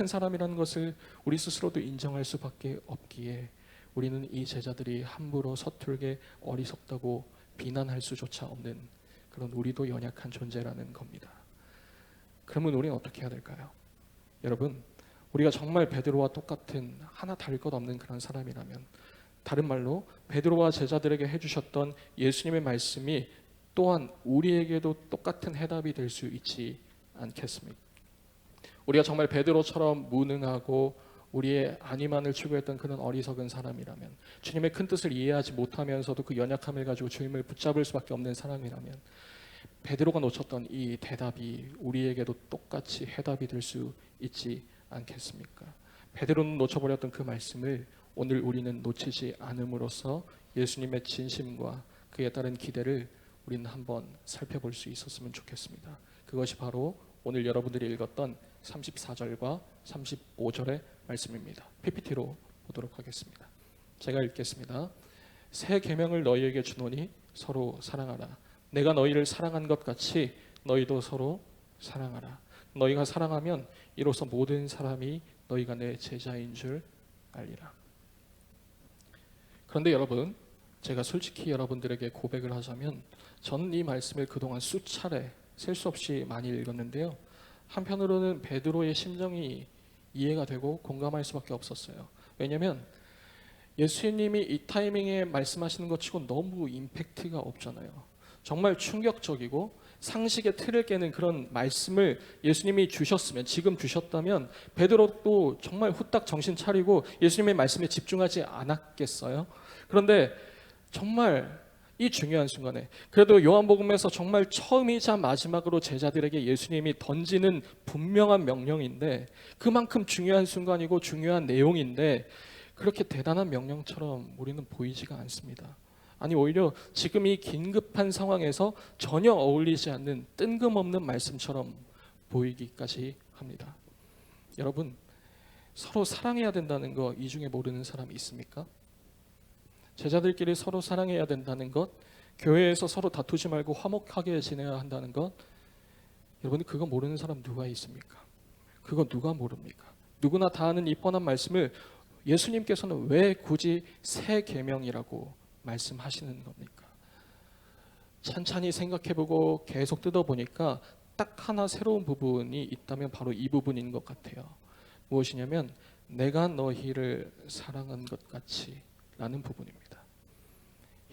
사람이라는 것을 우리 스스로도 인정할 수밖에 없기에 우리는 이 제자들이 함부로 서툴게 어리석다고 비난할 수조차 없는 그런 우리도 연약한 존재라는 겁니다. 그러면 우리는 어떻게 해야 될까요? 여러분, 우리가 정말 베드로와 똑같은 하나 다를 것 없는 그런 사람이라면, 다른 말로 베드로와 제자들에게 해주셨던 예수님의 말씀이 또한 우리에게도 똑같은 해답이 될 수 있지 않겠습니까? 우리가 정말 베드로처럼 무능하고 우리의 안위만을 추구했던 그런 어리석은 사람이라면, 주님의 큰 뜻을 이해하지 못하면서도 그 연약함을 가지고 주님을 붙잡을 수밖에 없는 사람이라면, 베드로가 놓쳤던 이 대답이 우리에게도 똑같이 해답이 될 수 있지 않겠습니까? 베드로는 놓쳐버렸던 그 말씀을 오늘 우리는 놓치지 않음으로써 예수님의 진심과 그에 따른 기대를 우리는 한번 살펴볼 수 있었으면 좋겠습니다. 그것이 바로 오늘 여러분들이 읽었던 34절과 35절의 말씀입니다. PPT로 보도록 하겠습니다. 제가 읽겠습니다. 새 계명을 너희에게 주노니 서로 사랑하라. 내가 너희를 사랑한 것 같이 너희도 서로 사랑하라. 너희가 사랑하면 이로써 모든 사람이 너희가 내 제자인 줄 알리라. 그런데 여러분, 제가 솔직히 여러분들에게 고백을 하자면, 저는 이 말씀을 그동안 수차례 셀 수 없이 많이 읽었는데요, 한편으로는 베드로의 심정이 이해가 되고 공감할 수밖에 없었어요. 왜냐하면 예수님이 이 타이밍에 말씀하시는 것 치고 너무 임팩트가 없잖아요. 정말 충격적이고 상식의 틀을 깨는 그런 말씀을 예수님이 주셨으면, 지금 주셨다면 베드로도 정말 후딱 정신 차리고 예수님의 말씀에 집중하지 않았겠어요? 그런데 정말 이 중요한 순간에, 그래도 요한복음에서 정말 처음이자 마지막으로 제자들에게 예수님이 던지는 분명한 명령인데, 그만큼 중요한 순간이고 중요한 내용인데 그렇게 대단한 명령처럼 우리는 보이지가 않습니다. 아니, 오히려 지금 이 긴급한 상황에서 전혀 어울리지 않는 뜬금없는 말씀처럼 보이기까지 합니다. 여러분, 서로 사랑해야 된다는 거 이 중에 모르는 사람이 있습니까? 제자들끼리 서로 사랑해야 된다는 것, 교회에서 서로 다투지 말고 화목하게 지내야 한다는 것, 여러분, 그거 모르는 사람 누가 있습니까? 그거 누가 모릅니까? 누구나 다 아는 이 뻔한 말씀을 예수님께서는 왜 굳이 새 계명이라고 말씀하시는 겁니까? 찬찬히 생각해보고 계속 뜯어보니까 딱 하나 새로운 부분이 있다면 바로 이 부분인 것 같아요. 무엇이냐면, 내가 너희를 사랑한 것 같이 라는 부분입니다.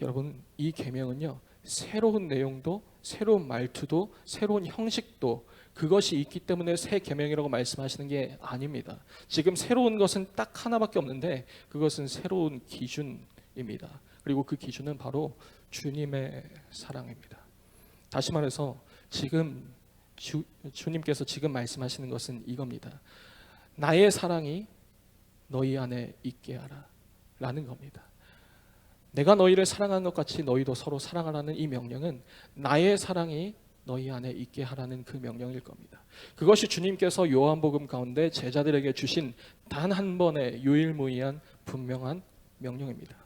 여러분, 이 계명은요, 새로운 내용도 새로운 말투도 새로운 형식도 그것이 있기 때문에 새 계명이라고 말씀하시는 게 아닙니다. 지금 새로운 것은 딱 하나밖에 없는데 그것은 새로운 기준입니다. 그리고 그 기준은 바로 주님의 사랑입니다. 다시 말해서 지금 주님께서 지금 말씀하시는 것은 이겁니다. 나의 사랑이 너희 안에 있게 하라 라는 겁니다. 내가 너희를 사랑한 것 같이 너희도 서로 사랑하라는 이 명령은 나의 사랑이 너희 안에 있게 하라는 그 명령일 겁니다. 그것이 주님께서 요한복음 가운데 제자들에게 주신 단 한 번의 유일무이한 분명한 명령입니다.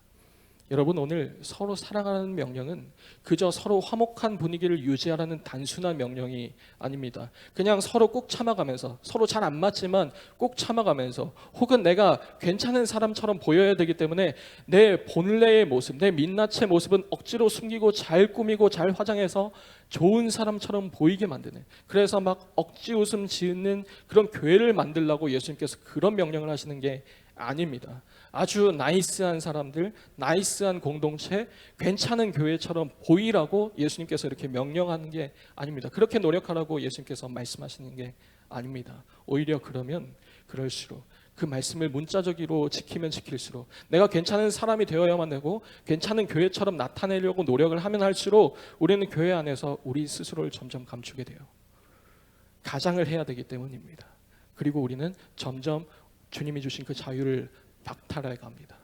여러분, 오늘 서로 사랑하라는 명령은 그저 서로 화목한 분위기를 유지하라는 단순한 명령이 아닙니다. 그냥 서로 꼭 참아가면서, 서로 잘 안 맞지만 꼭 참아가면서, 혹은 내가 괜찮은 사람처럼 보여야 되기 때문에 내 본래의 모습, 내 민낯의 모습은 억지로 숨기고 잘 꾸미고 잘 화장해서 좋은 사람처럼 보이게 만드는, 그래서 막 억지 웃음 지으는 그런 교회를 만들라고 예수님께서 그런 명령을 하시는 게 아닙니다. 아주 나이스한 사람들, 나이스한 공동체, 괜찮은 교회처럼 보이라고 예수님께서 이렇게 명령하는 게 아닙니다. 그렇게 노력하라고 예수님께서 말씀하시는 게 아닙니다. 오히려 그러면 그럴수록, 그 말씀을 문자적으로 지키면 지킬수록, 내가 괜찮은 사람이 되어야만 되고 괜찮은 교회처럼 나타내려고 노력을 하면 할수록 우리는 교회 안에서 우리 스스로를 점점 감추게 돼요. 가장을 해야 되기 때문입니다. 그리고 우리는 점점 주님이 주신 그 자유를 박탈해 갑니다.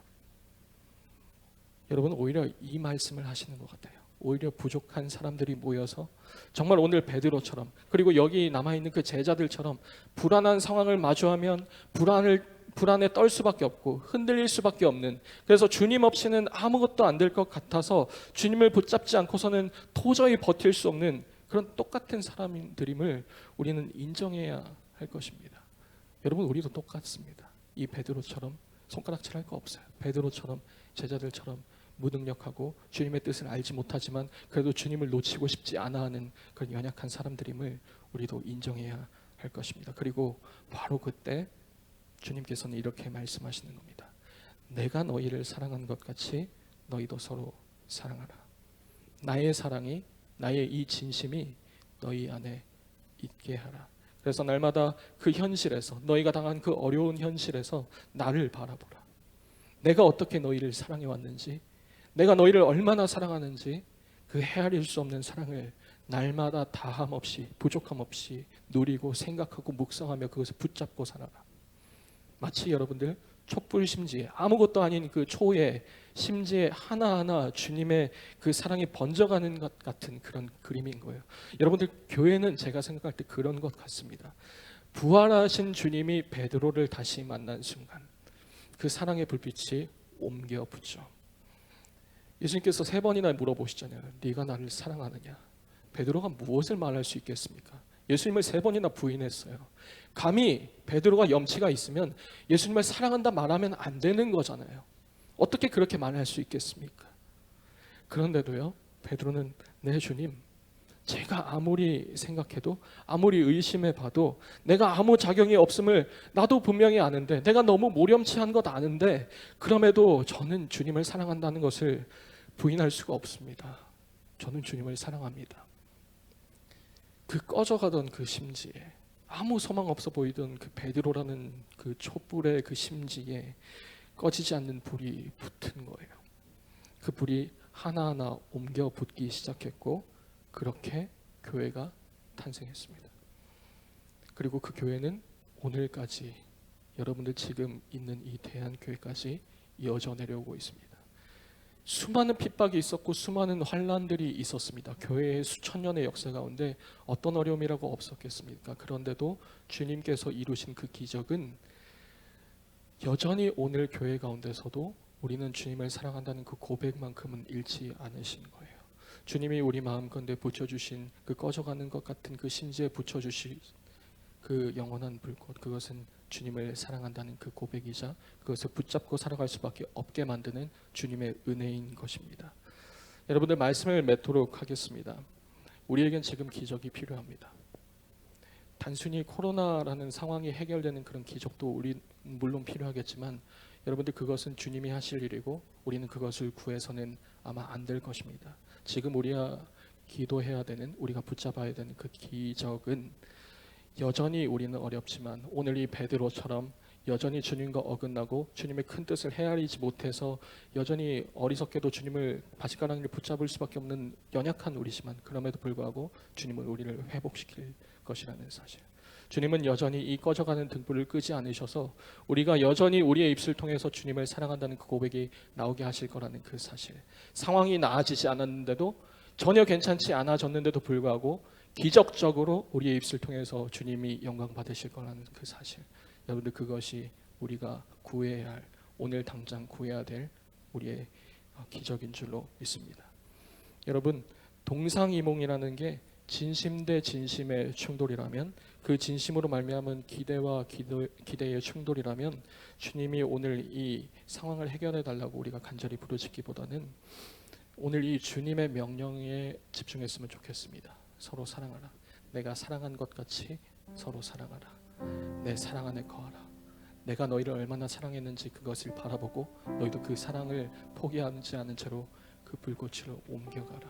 여러분, 오히려 이 말씀을 하시는 것 같아요. 오히려 부족한 사람들이 모여서 정말 오늘 베드로처럼, 그리고 여기 남아있는 그 제자들처럼 불안한 상황을 마주하면 불안에 떨 수밖에 없고 흔들릴 수밖에 없는, 그래서 주님 없이는 아무것도 안 될 것 같아서 주님을 붙잡지 않고서는 도저히 버틸 수 없는 그런 똑같은 사람들임을 우리는 인정해야 할 것입니다. 여러분, 우리도 똑같습니다. 이 베드로처럼 손가락질 할 거 없어요. 베드로처럼 제자들처럼 무능력하고 주님의 뜻을 알지 못하지만 그래도 주님을 놓치고 싶지 않아 하는 그런 연약한 사람들임을 우리도 인정해야 할 것입니다. 그리고 바로 그때 주님께서는 이렇게 말씀하시는 겁니다. 내가 너희를 사랑한 것 같이 너희도 서로 사랑하라. 나의 사랑이, 나의 이 진심이 너희 안에 있게 하라. 그래서 날마다 그 현실에서, 너희가 당한 그 어려운 현실에서 나를 바라보라. 내가 어떻게 너희를 사랑해 왔는지, 내가 너희를 얼마나 사랑하는지, 그 헤아릴 수 없는 사랑을 날마다 다함 없이, 부족함 없이 누리고 생각하고 묵상하며 그것을 붙잡고 살아라. 마치 여러분들 촛불 심지에, 아무것도 아닌 그 초의 심지에 하나하나 주님의 그 사랑이 번져가는 것 같은 그런 그림인 거예요. 여러분들, 교회는 제가 생각할 때 그런 것 같습니다. 부활하신 주님이 베드로를 다시 만난 순간 그 사랑의 불빛이 옮겨 붙죠. 예수님께서 3번이나 물어보시잖아요. 네가 나를 사랑하느냐? 베드로가 무엇을 말할 수 있겠습니까? 예수님을 3번이나 부인했어요. 감히 베드로가 염치가 있으면 예수님을 사랑한다 말하면 안 되는 거잖아요. 어떻게 그렇게 말할 수 있겠습니까? 그런데도요, 베드로는 네 주님, 제가 아무리 생각해도, 아무리 의심해봐도 내가 아무 작용이 없음을 나도 분명히 아는데, 내가 너무 모렴치한 것 아는데 그럼에도 저는 주님을 사랑한다는 것을 부인할 수가 없습니다. 저는 주님을 사랑합니다. 그 꺼져가던 그 심지에, 아무 소망 없어 보이던 그 베드로라는 그 촛불의 그 심지에 꺼지지 않는 불이 붙은 거예요. 그 불이 하나하나 옮겨 붙기 시작했고, 그렇게 교회가 탄생했습니다. 그리고 그 교회는 오늘까지, 여러분들 지금 있는 이 대한교회까지 이어져 내려오고 있습니다. 수많은 핍박이 있었고 수많은 환란들이 있었습니다. 교회의 수천 년의 역사 가운데 어떤 어려움이라고 없었겠습니까? 그런데도 주님께서 이루신 그 기적은 여전히 오늘 교회 가운데서도 우리는 주님을 사랑한다는 그 고백만큼은 잃지 않으신 거예요. 주님이 우리 마음가운데 붙여주신 그 꺼져가는 것 같은 그 심지에 붙여주신 그 영원한 불꽃, 그것은 주님을 사랑한다는 그 고백이자 그것을 붙잡고 살아갈 수밖에 없게 만드는 주님의 은혜인 것입니다. 여러분들, 말씀을 맺도록 하겠습니다. 우리에겐 지금 기적이 필요합니다. 단순히 코로나라는 상황이 해결되는 그런 기적도 우리 물론 필요하겠지만, 여러분들, 그것은 주님이 하실 일이고 우리는 그것을 구해서는 아마 안 될 것입니다. 지금 우리가 기도해야 되는, 우리가 붙잡아야 되는 그 기적은, 여전히 우리는 어렵지만 오늘 이 베드로처럼 여전히 주님과 어긋나고 주님의 큰 뜻을 헤아리지 못해서 여전히 어리석게도 주님을 바짓가랑이를 붙잡을 수밖에 없는 연약한 우리지만, 그럼에도 불구하고 주님은 우리를 회복시킬 것이라는 사실, 주님은 여전히 이 꺼져가는 등불을 끄지 않으셔서 우리가 여전히 우리의 입술 통해서 주님을 사랑한다는 그 고백이 나오게 하실 거라는 그 사실, 상황이 나아지지 않았는데도, 전혀 괜찮지 않아졌는데도 불구하고 기적적으로 우리의 입술 통해서 주님이 영광 받으실 거라는 그 사실, 여러분들, 그것이 우리가 구해야 할, 오늘 당장 구해야 될 우리의 기적인 줄로 믿습니다. 여러분, 동상이몽이라는 게 진심 대 진심의 충돌이라면, 그 진심으로 말미암은 기대와 기대의 충돌이라면, 주님이 오늘 이 상황을 해결해 달라고 우리가 간절히 부르짖기보다는 오늘 이 주님의 명령에 집중했으면 좋겠습니다. 서로 사랑하라. 내가 사랑한 것 같이 서로 사랑하라. 내 사랑 안에 거하라. 내가 너희를 얼마나 사랑했는지 그것을 바라보고 너희도 그 사랑을 포기하지 않은 채로 그 불꽃으로 옮겨가라.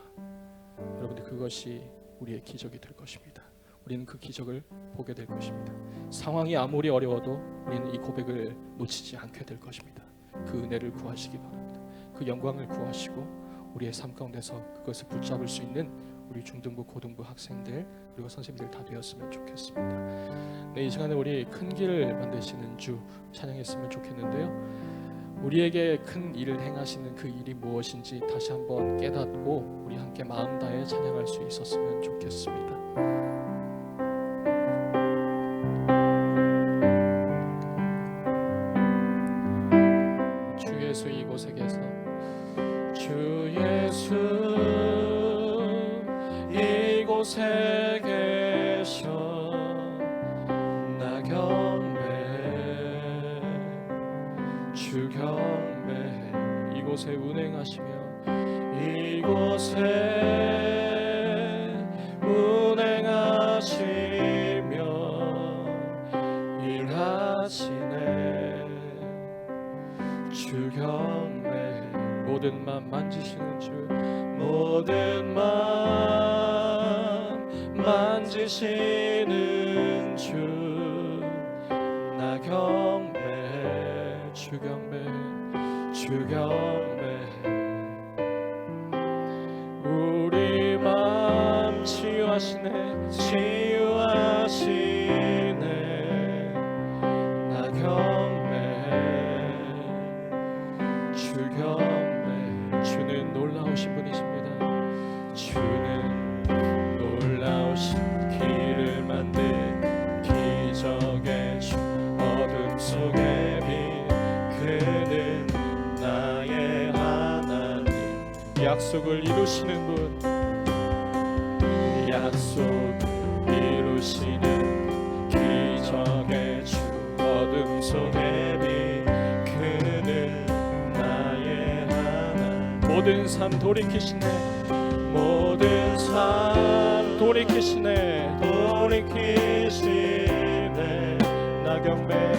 여러분들, 그것이 우리의 기적이 될 것입니다. 우리는 그 기적을 보게 될 것입니다. 상황이 아무리 어려워도 우리는 이 고백을 놓치지 않게 될 것입니다. 그 은혜를 구하시기 바랍니다. 그 영광을 구하시고 우리의 삶 가운데서 그것을 붙잡을 수 있는 우리 중등부, 고등부 학생들 그리고 선생님들 다 되었으면 좋겠습니다. 네, 이 시간에 우리 큰 길을 만드시는 주 찬양했으면 좋겠는데요. 우리에게 큰 일을 행하시는 그 일이 무엇인지 다시 한번 깨닫고 우리 함께 마음 다해 찬양할 수 있었으면 좋겠습니다. 주 예수 이곳에 계서 주 예수 이곳에 계셔 나 경배해 주 경배해 이곳에 운행하시며 이곳에 운행하시며 일하시네 주 경배해 모든 맘 만지시는 주 모든 맘 만지시는 주 나 경배해 주 경배해 주 경배해 우리 맘 치유하시네 치유하시네 나 경배해 주 경배해 주는 놀라우신 분이십니다. 주는 놀라우신 길을 만든 기적의 주 어둠 속에 빛 그는 나의 하나님 약속을 이루시는 분 약속을 이루시는 기적의 주 어둠 속에 빛 그는 나의 하나님 모든 삶 돌이키시네 모든 삶 돌이키시네 돌이키시네 나 경배해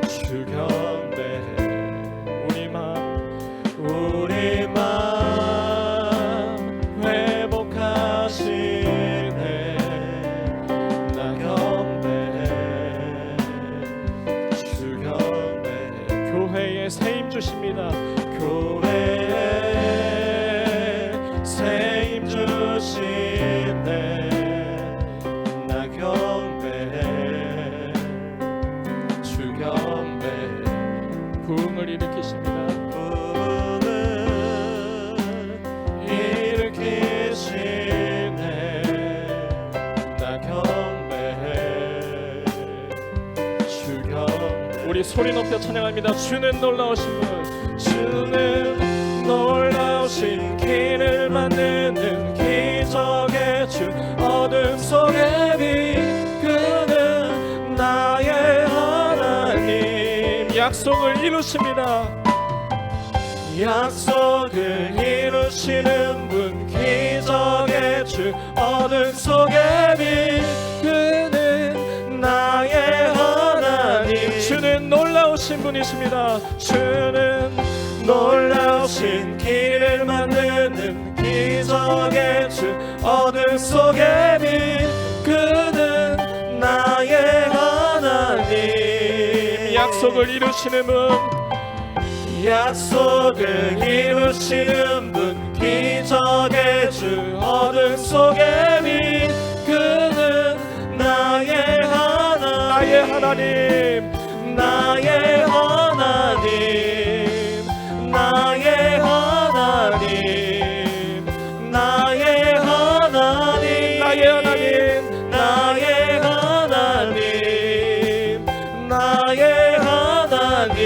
주 경배해 우리 맘 회복하시네 나 경배해 주 경배해 교회에 세임 주십니다 교회에 세임 주시네 나 경배해 주 경배해 부흥을 일으키십니다 부흥을 일으키시네 나 경배해 주 경배해 우리 소리 높여 찬양합니다. 주는 놀라우신 분 주는 놀라우신 길을 만드는 기적의 주 어둠 속에 빛 그는 나의 하나님 약속을 이루십니다. 약속을 이루시는 분 기적의 주 어둠 속에 빛 그는 나의 하나님 주는 놀라우신 분이십니다. 주는 놀라우신 길을 만드는 기적의 주 어둠 속에 빛 그는 나의 하나님 약속을 이루시는 분 약속을 이루시는 분 기적의 주 어둠 속에 빛 그는 나의 하나님 나의 하나님 나의 하나님 나의 하나님 나의 하나님 나의 하나님 나의 하나님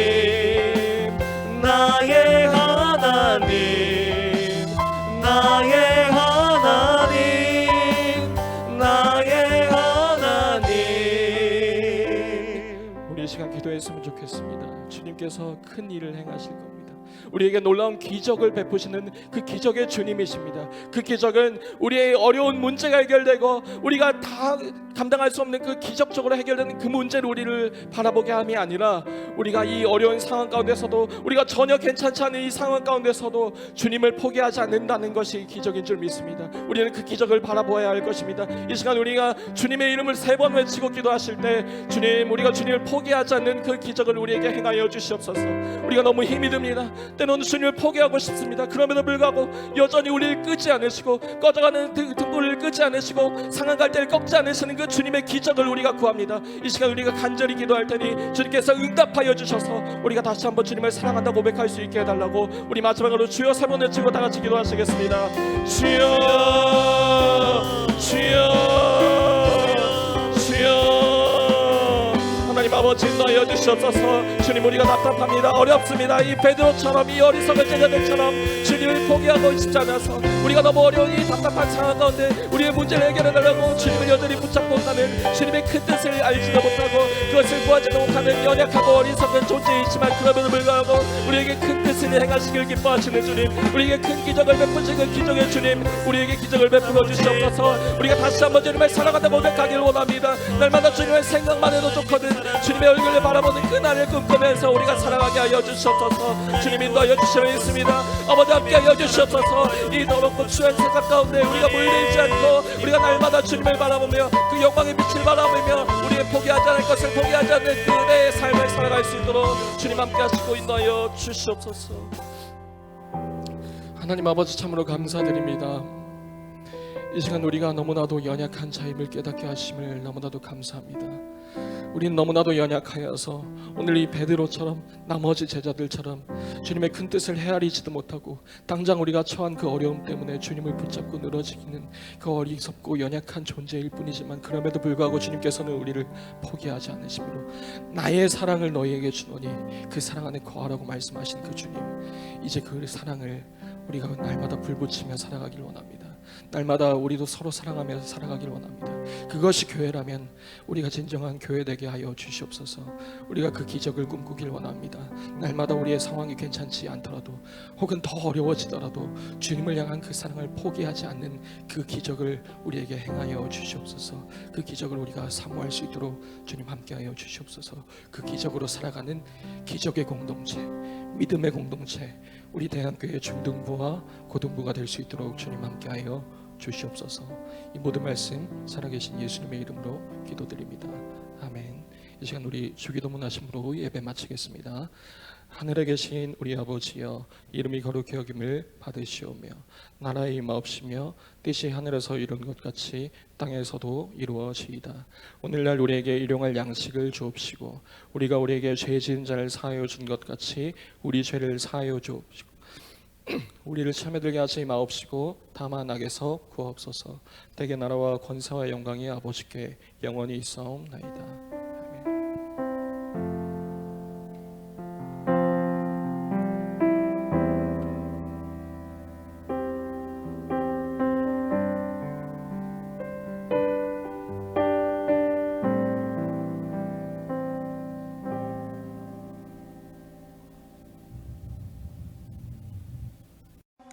나의 하나님 나의 하나님 나의 하나님 우리 이 시간 기도했으면 좋겠습니다. 주님께서 큰 일을 행하실 겁니다. 우리에게 놀라운 기적을 베푸시는 그 기적의 주님이십니다. 그 기적은 우리의 어려운 문제가 해결되고 우리가 다 감당할 수 없는 그 기적적으로 해결되는 그 문제로 우리를 바라보게 함이 아니라 우리가 이 어려운 상황 가운데서도, 우리가 전혀 괜찮지 않은 이 상황 가운데서도 주님을 포기하지 않는다는 것이 기적인 줄 믿습니다. 우리는 그 기적을 바라보아야 할 것입니다. 이 시간 우리가 주님의 이름을 3번 외치고 기도하실 때, 주님, 우리가 주님을 포기하지 않는 그 기적을 우리에게 행하여 주시옵소서. 우리가 너무 힘이 듭니다. 때로는 주님을 포기하고 싶습니다. 그럼에도 불구하고 여전히 우리를 끄지 않으시고, 꺼져가는 등불을 끄지 않으시고, 상한 갈대를 꺾지 않으시는 그 주님의 기적을 우리가 구합니다. 이 시간 우리가 간절히 기도할 테니 주님께서 응답하여 주셔서 우리가 다시 한번 주님을 사랑한다고 고백할 수 있게 해달라고, 우리 마지막으로 주여 3번 외치고 다 같이 기도하시겠습니다. 주여, 주여, 주여. 하나님 아버지, 인도하여 주시옵소서. 주님, 우리가 답답합니다. 어렵습니다. 이 베드로처럼, 이 어리석은 제자들처럼 주님을 포기하고 싶지 않아서, 우리가 너무 어려운 이 답답한 상황 가운데 우리의 문제를 해결해달라고 주님을 여전히 붙잡고 가는, 주님의 큰 뜻을 알지도 못하고 그것을 구하지도 못하는 연약하고 어리석은 존재이지만, 그럼에도 불구하고 우리에게 큰 뜻을 행하시길 기뻐하시는 주님, 우리에게 큰 기적을 베푸시는 기적의 주님, 우리에게 기적을 베풀어 주시옵소서. 우리가 다시 한번 주님을 사랑한다고 고백하기를 원합니다. 날마다 주님의 생각만 해도 좋거든. 주님의 얼굴을 바라보는 그날을 꿈꾸면서 우리가 사랑하게 하여 주시옵소서. 주님 인도하여 주시겠습니다. 아버지 함께 하여 주시옵소서. 이 더럽고 추한 생각 가운데 우리가 물들지 않고, 우리가 날마다 주님을 바라보며 그 영광의 빛을 바라보며 우리의 포기하지 않을 것을 포기하지 않는 그대의 삶을 살아갈 수 있도록 주님 함께 하시고 인도하여 주시옵소서. 하나님 아버지, 참으로 감사드립니다. 이 시간 우리가 너무나도 연약한 자임을 깨닫게 하심을 너무나도 감사합니다. 우리는 너무나도 연약하여서 오늘 이 베드로처럼, 나머지 제자들처럼 주님의 큰 뜻을 헤아리지도 못하고, 당장 우리가 처한 그 어려움 때문에 주님을 붙잡고 늘어지는 그 어리석고 연약한 존재일 뿐이지만, 그럼에도 불구하고 주님께서는 우리를 포기하지 않으심으로 나의 사랑을 너희에게 주노니 그 사랑 안에 거하라고 말씀하신 그 주님, 이제 그 사랑을 우리가 날마다 불붙이며 살아가길 원합니다. 날마다 우리도 서로 사랑하며 살아가길 원합니다. 그것이 교회라면 우리가 진정한 교회 되게 하여 주시옵소서. 우리가 그 기적을 꿈꾸길 원합니다. 날마다 우리의 상황이 괜찮지 않더라도, 혹은 더 어려워지더라도 주님을 향한 그 사랑을 포기하지 않는 그 기적을 우리에게 행하여 주시옵소서. 그 기적을 우리가 사모할 수 있도록 주님 함께하여 주시옵소서. 그 기적으로 살아가는 기적의 공동체, 믿음의 공동체, 우리 대한교회 중등부와 고등부가 될 수 있도록 주님 함께하여 주시옵소서. 이 모든 말씀 살아계신 예수님의 이름으로 기도드립니다. 아멘. 이 시간 우리 주기도문 하심으로 예배 마치겠습니다. 하늘에 계신 우리 아버지여, 이름이 거룩히 여김을 받으시오며, 나라의 임하옵시며 뜻이 하늘에서 이룬 것 같이 땅에서도 이루어지이다. 오늘날 우리에게 일용할 양식을 주옵시고, 우리가 우리에게 죄 지은 자를 사하여 준 것 같이 우리 죄를 사하여 주옵시고, 우리를 시험에 들게 하지 마옵시고 다만 악에서 구하옵소서. 대개 나라와 권세와 영광이 아버지께 영원히 있사옵나이다.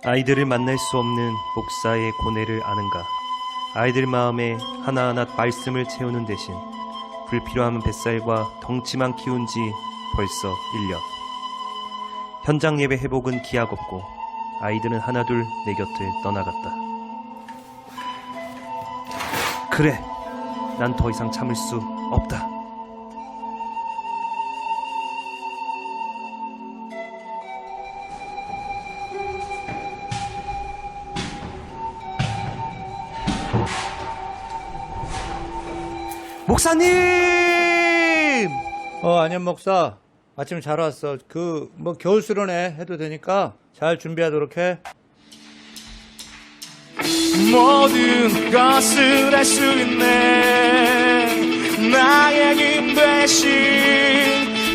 아이들을 만날 수 없는 목사의 고뇌를 아는가? 아이들 마음에 하나하나 말씀을 채우는 대신 불필요한 뱃살과 덩치만 키운 지 벌써 1년. 현장 예배 회복은 기약 없고 아이들은 하나둘 내 곁을 떠나갔다. 그래, 난 더 이상 참을 수 없다. 목사님! 안녕 목사. 마침 잘 왔어. 겨울 수련회 해도 되니까 잘 준비하도록 해. 모든 것을 할 수 있네. 나의 힘 대신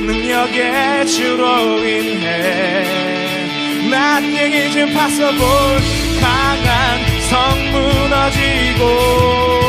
능력의 주로 인해 Nothing is impossible. 강한 성 무너지고